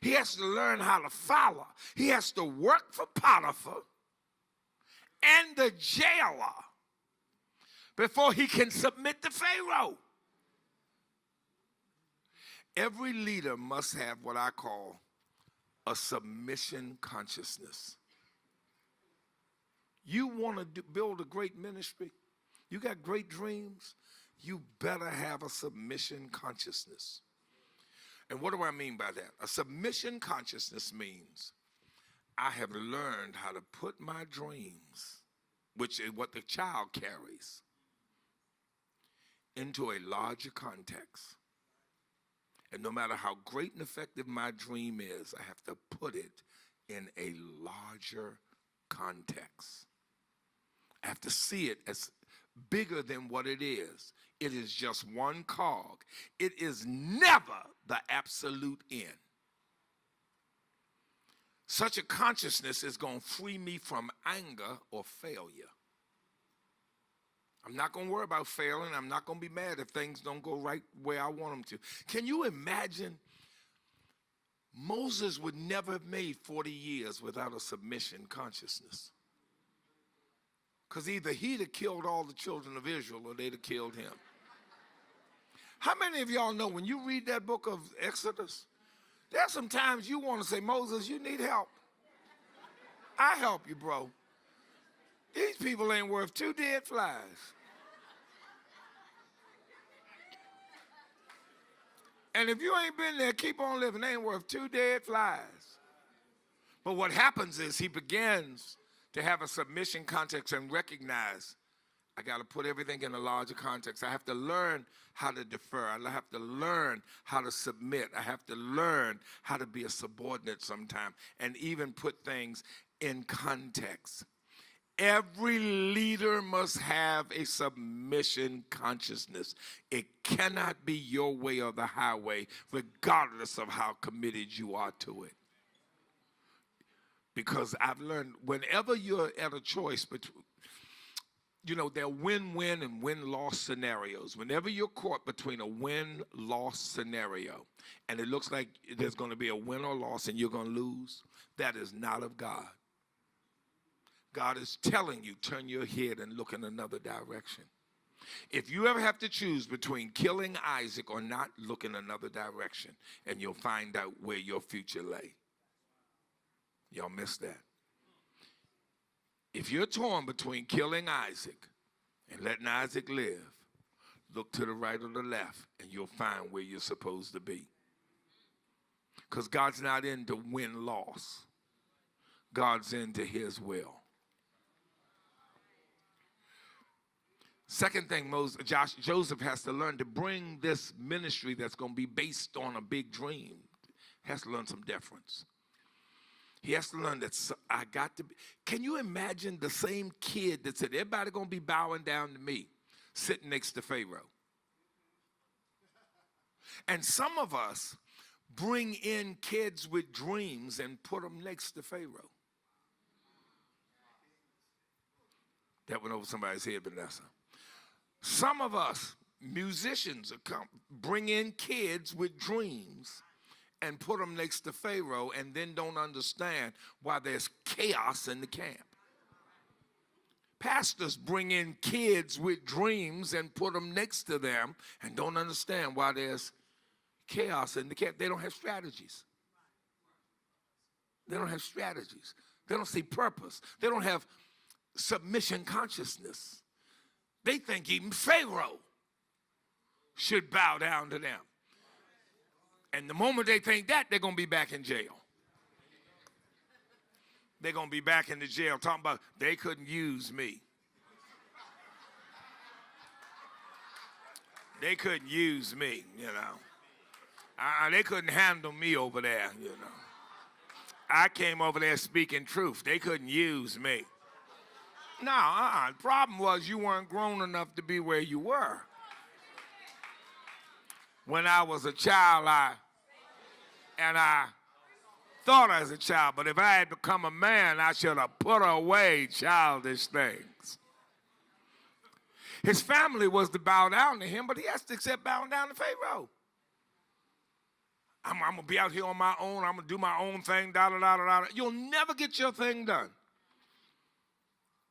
[SPEAKER 2] He has to learn how to follow. He has to work for Potiphar and the jailer before he can submit to Pharaoh. Every leader must have what I call a submission consciousness. You want to build a great ministry? You got great dreams? You better have a submission consciousness. And what do I mean by that? A submission consciousness means I have learned how to put my dreams, which is what the child carries, into a larger context. And no matter how great and effective my dream is, I have to put it in a larger context. I have to see it as bigger than what it is. It is just one cog. It is never the absolute end. Such a consciousness is going to free me from anger or failure. I'm not going to worry about failing. I'm not going to be mad if things don't go right where I want them to. Can you imagine? Moses would never have made 40 years without a submission consciousness. Because either he'd have killed all the children of Israel or they'd have killed him. How many of y'all know when you read that book of Exodus, there's some times you want to say, Moses, you need help. I help you, bro. These people ain't worth 2 dead flies. And if you ain't been there, keep on living. They ain't worth 2 dead flies. But what happens is he begins to have a submission context and recognize, I got to put everything in a larger context. I have to learn how to defer. I have to learn how to submit. I have to learn how to be a subordinate sometime and even put things in context. Every leader must have a submission consciousness. It cannot be your way or the highway, regardless of how committed you are to it. Because I've learned whenever you're at a choice between, you know, there are win-win and win-loss scenarios. Whenever you're caught between a win-loss scenario and it looks like there's going to be a win or loss and you're going to lose, that is not of God. God is telling you, turn your head and look in another direction. If you ever have to choose between killing Isaac or not, look in another direction, and you'll find out where your future lay. Y'all missed that. If you're torn between killing Isaac and letting Isaac live, look to the right or the left, and you'll find where you're supposed to be. Because God's not into win-loss. God's into his will. Second thing Joseph has to learn to bring this ministry that's going to be based on a big dream, has to learn some deference. He has to learn that I got to be. Can you imagine the same kid that said, everybody going to be bowing down to me, sitting next to Pharaoh? And some of us bring in kids with dreams and put them next to Pharaoh. That went over somebody's head, Vanessa. Some of us, musicians, bring in kids with dreams and put them next to Pharaoh and then don't understand why there's chaos in the camp. Pastors bring in kids with dreams and put them next to them and don't understand why there's chaos in the camp. They don't have strategies. They don't have strategies. They don't see purpose. They don't have submission consciousness. They think even Pharaoh should bow down to them. And the moment they think that, they're going to be back in jail. They're going to be back in the jail talking about they couldn't use me. They couldn't use me, you know. They couldn't handle me over there, you know. I came over there speaking truth. They couldn't use me. No, the problem was you weren't grown enough to be where you were. When I was a child, I thought as a child, but if I had become a man, I should have put away childish things. His family was to bow down to him, but he has to accept bowing down to Pharaoh. I'm going to be out here on my own. I'm going to do my own thing, da-da-da-da-da. You'll never get your thing done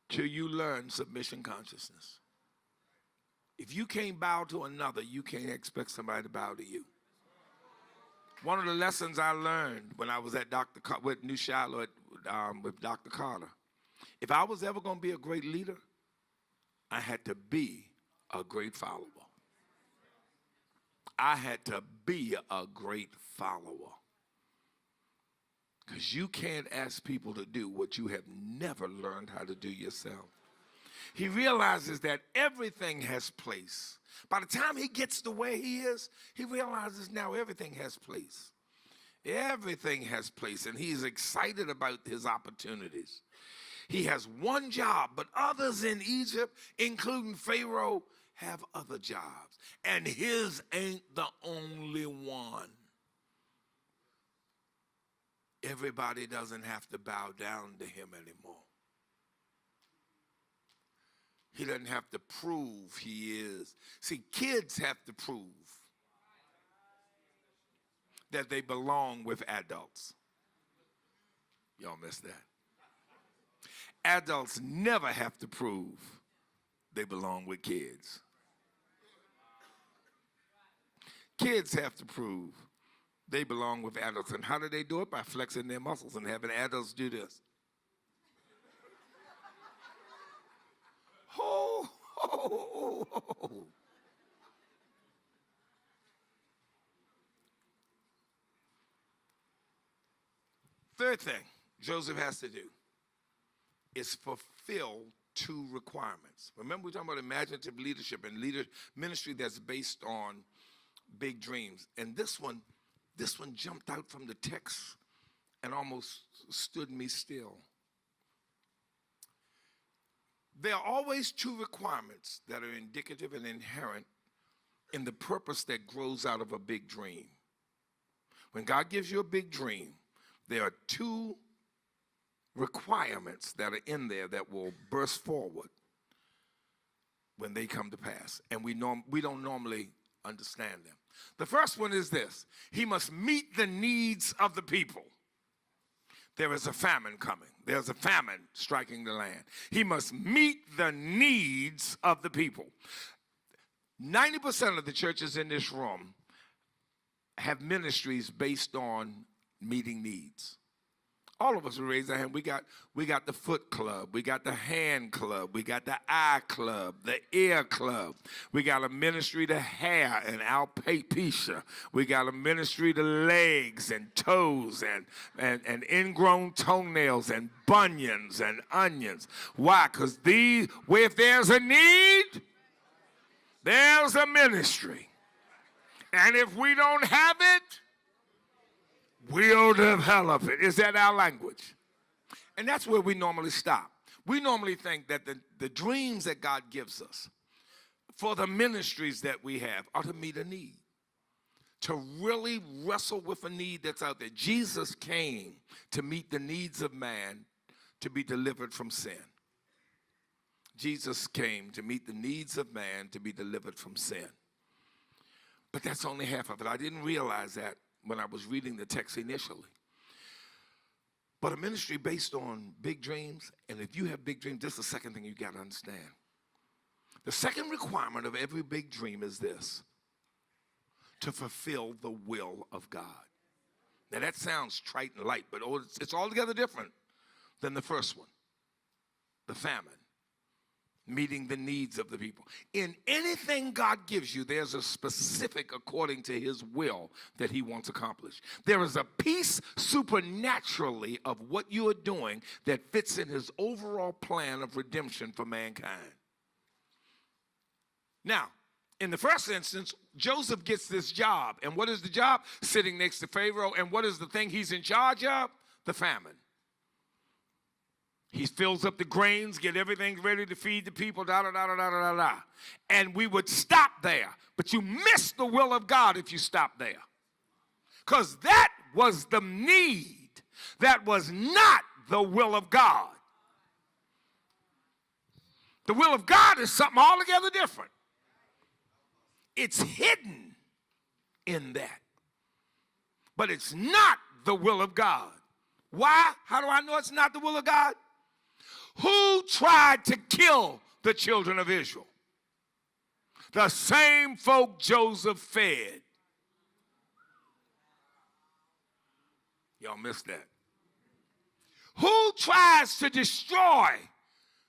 [SPEAKER 2] till you learn submission consciousness. If you can't bow to another, you can't expect somebody to bow to you. One of the lessons I learned when I was at with New Shiloh with Dr. Carter, if I was ever going to be a great leader, I had to be a great follower. I had to be a great follower. Because you can't ask people to do what you have never learned how to do yourself. He realizes that everything has place. By the time he gets to where he is, he realizes now everything has place. Everything has place, and he's excited about his opportunities. He has one job, but others in Egypt, including Pharaoh, have other jobs. And his ain't the only one. Everybody doesn't have to bow down to him anymore. He doesn't have to prove he is. See, kids have to prove that they belong with adults. Y'all missed that. Adults never have to prove they belong with kids. Kids have to prove they belong with adults. And how do they do it? By flexing their muscles and having adults do this. Oh, oh, oh, oh. Third thing Joseph has to do is fulfill two requirements. Remember, we're talking about imaginative leadership and ministry that's based on big dreams. And this one jumped out from the text and almost stood me still. There are always two requirements that are indicative and inherent in the purpose that grows out of a big dream. When God gives you a big dream, there are two requirements that are in there that will burst forward when they come to pass. And we don't normally understand them. The first one is this: he must meet the needs of the people. There is a famine coming. There's a famine striking the land. He must meet the needs of the people. 90% of the churches in this room have ministries based on meeting needs. All of us will raise our hand. We got the foot club, we got the hand club, we got the eye club, the ear club. We got a ministry to hair and alopecia. We got a ministry to legs and toes and ingrown toenails and bunions and onions. Why? Because if there's a need, there's a ministry. And if we don't have it, we'll develop it. Is that our language? And that's where we normally stop. We normally think that the dreams that God gives us for the ministries that we have are to meet a need, to really wrestle with a need that's out there. Jesus came to meet the needs of man to be delivered from sin. Jesus came to meet the needs of man to be delivered from sin. But that's only half of it. I didn't realize that when I was reading the text initially. But a ministry based on big dreams, and if you have big dreams, this is the second thing you got to understand. The second requirement of every big dream is this: to fulfill the will of God. Now that sounds trite and light, but it's altogether different than the first one, the famine. Meeting the needs of the people. In anything God gives you, there's a specific according to his will that he wants accomplished. There is a piece supernaturally of what you are doing that fits in his overall plan of redemption for mankind. Now, in the first instance, Joseph gets this job. And what is the job? Sitting next to Pharaoh. And what is the thing he's in charge of? The famine. He fills up the grains, get everything ready to feed the people, da-da-da-da-da-da-da. And we would stop there. But you miss the will of God if you stop there. Because that was the need. That was not the will of God. The will of God is something altogether different. It's hidden in that. But it's not the will of God. Why? How do I know it's not the will of God? Who tried to kill the children of Israel? The same folk Joseph fed. Y'all missed that. Who tries to destroy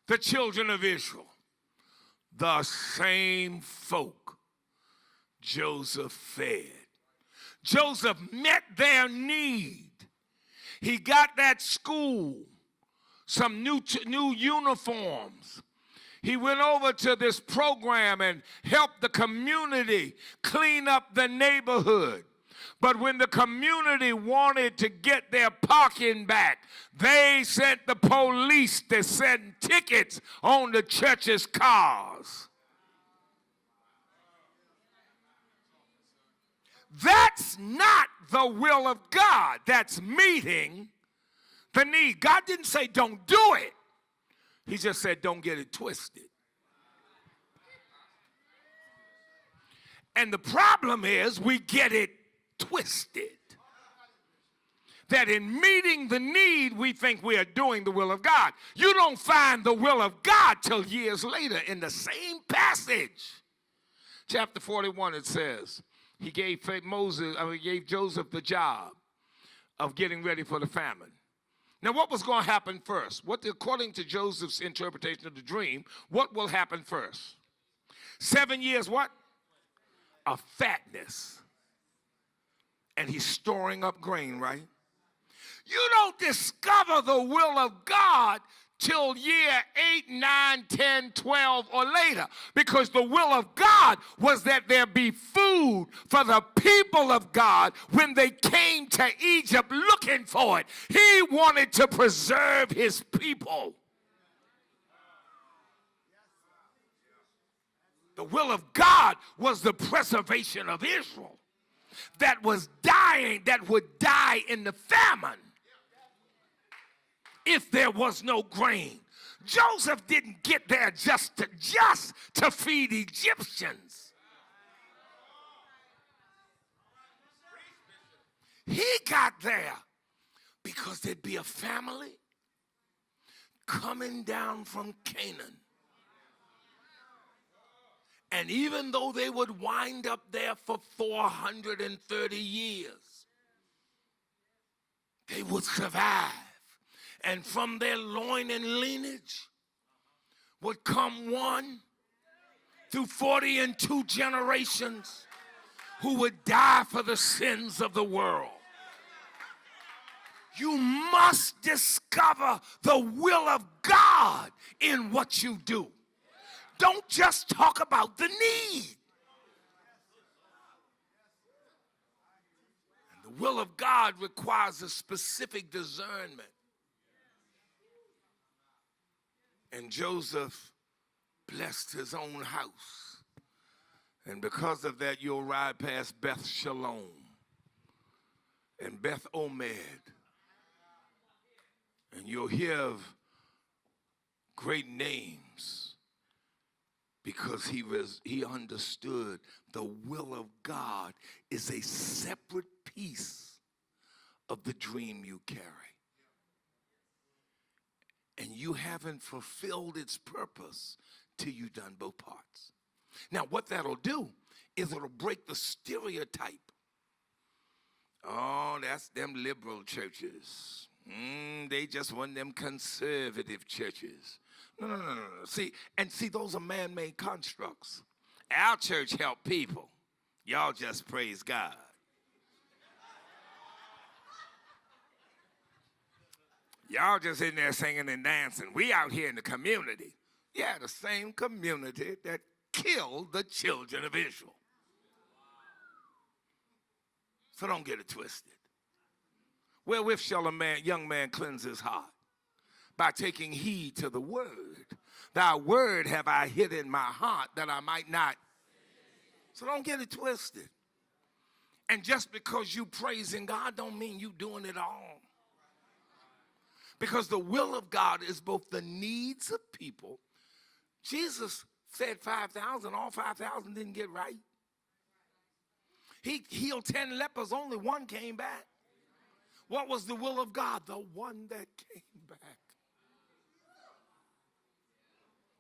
[SPEAKER 2] the children of Israel? The same folk Joseph fed. Joseph met their need. He got that school, some new uniforms. He went over to this program and helped the community clean up the neighborhood. But when the community wanted to get their parking back, they sent the police to send tickets on the church's cars. That's not the will of God. That's meeting the need. God didn't say don't do it. He just said don't get it twisted. And the problem is we get it twisted. That in meeting the need, we think we are doing the will of God. You don't find the will of God till years later in the same passage. Chapter 41, it says, he gave Joseph the job of getting ready for the famine. Now, what was going to happen first? According to Joseph's interpretation of the dream, what will happen first? 7 years what? Of fatness. And he's storing up grain, right? You don't discover the will of God till year 8, 9, 10, 12, or later. Because the will of God was that there be food for the people of God when they came to Egypt looking for it. He wanted to preserve his people. The will of God was the preservation of Israel that was dying, that would die in the famine if there was no grain. Joseph didn't get there just to feed Egyptians. He got there because there'd be a family coming down from Canaan. And even though they would wind up there for 430 years, they would survive. And from their loin and lineage would come one through 40 and 2 generations who would die for the sins of the world. You must discover the will of God in what you do. Don't just talk about the need. And the will of God requires a specific discernment. And Joseph blessed his own house. And because of that, you'll ride past Beth Shalom and Beth Omed. And you'll hear of great names because he understood the will of God is a separate piece of the dream you carry. And you haven't fulfilled its purpose till you've done both parts. Now, what that'll do is it'll break the stereotype. Oh, that's them liberal churches. They just want them conservative churches. No. See, those are man-made constructs. Our church help people. Y'all just praise God. Y'all just in there singing and dancing. We out here in the community. Yeah, the same community that killed the children of Israel. So don't get it twisted. Wherewith shall a young man cleanse his heart? By taking heed to the word. Thy word have I hid in my heart that I might not. So don't get it twisted. And just because you praising God don't mean you doing it all. Because the will of God is both the needs of people. Jesus fed 5,000. All 5,000 didn't get right. He healed 10 lepers. Only one came back. What was the will of God? The one that came back.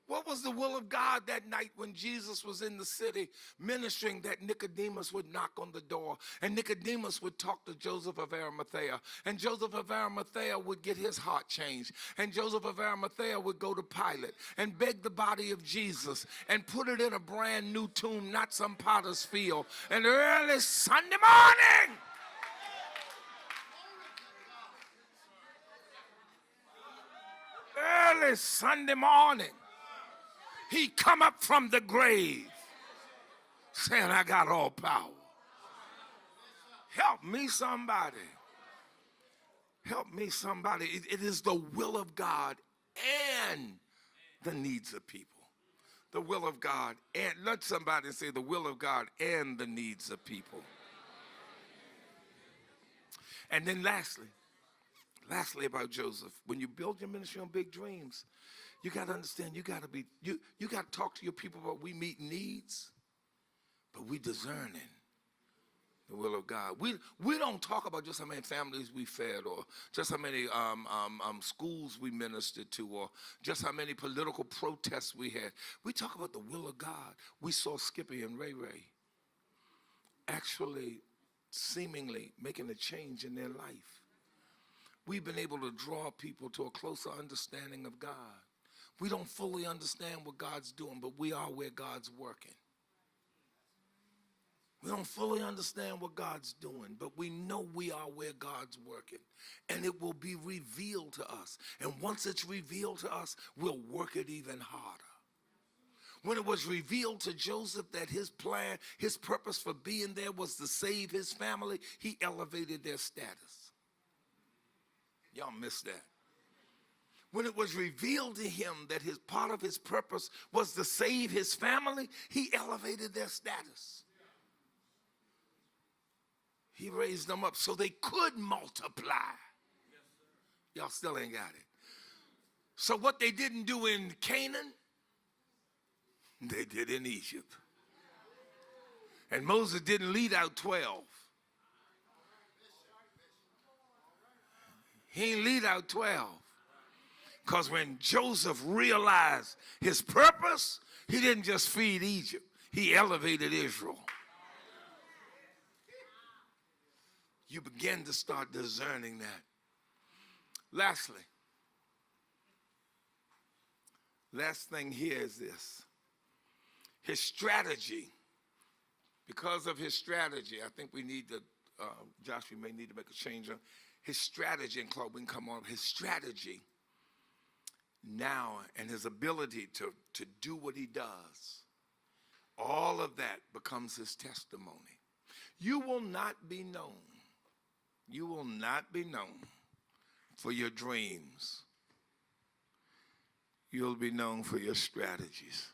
[SPEAKER 2] What was the will of God that night when Jesus was in the city ministering, that Nicodemus would knock on the door and Nicodemus would talk to Joseph of Arimathea, and Joseph of Arimathea would get his heart changed, and Joseph of Arimathea would go to Pilate and beg the body of Jesus and put it in a brand new tomb, not some potter's field. And early Sunday morning, he come up from the grave saying, I got all power. Help me, somebody. Help me, somebody. It is the will of God and the needs of people. The will of God and, let somebody say, the will of God and the needs of people. And then lastly about Joseph, when you build your ministry on big dreams, you got to understand, you got to talk to your people about we meet needs, but we discerning the will of God. We don't talk about just how many families we fed, or just how many schools we ministered to, or just how many political protests we had. We talk about the will of God. We saw Skippy and Ray Ray actually seemingly making a change in their life. We've been able to draw people to a closer understanding of God. We don't fully understand what God's doing, but we are where God's working. We don't fully understand what God's doing, but we know we are where God's working. And it will be revealed to us. And once it's revealed to us, we'll work it even harder. When it was revealed to Joseph that his plan, his purpose for being there was to save his family, he elevated their status. Y'all missed that. When it was revealed to him that his part of his purpose was to save his family, he elevated their status. He raised them up so they could multiply. Y'all still ain't got it. So what they didn't do in Canaan, they did in Egypt. And Moses didn't lead out 12. He didn't lead out 12. Because when Joseph realized his purpose, he didn't just feed Egypt. He elevated Israel. You begin to start discerning that. Lastly, last thing here is this. His strategy. Because of his strategy, I think we need to, Josh, we may need to make a change on his strategy, and Claude, we can come on. His strategy now and his ability to do what he does, all of that becomes his testimony. You will not be known. You will not be known for your dreams. You'll be known for your strategies.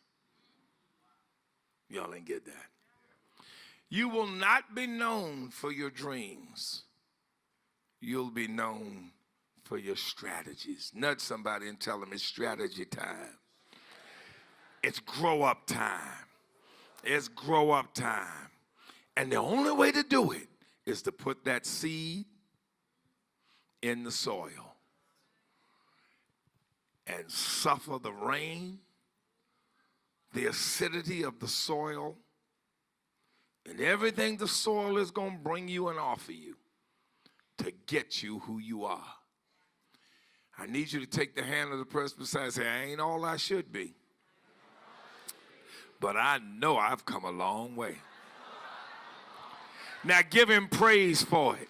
[SPEAKER 2] Y'all ain't get that. You will not be known for your dreams. You'll be known for your strategies. Nudge somebody and tell them it's strategy time. It's grow up time. It's grow up time. And the only way to do it is to put that seed in the soil and suffer the rain, the acidity of the soil, and everything the soil is going to bring you and offer you to get you who you are. I need you to take the hand of the person beside you and say, I ain't all I should be, but I know I've come a long way. Now give him praise for it.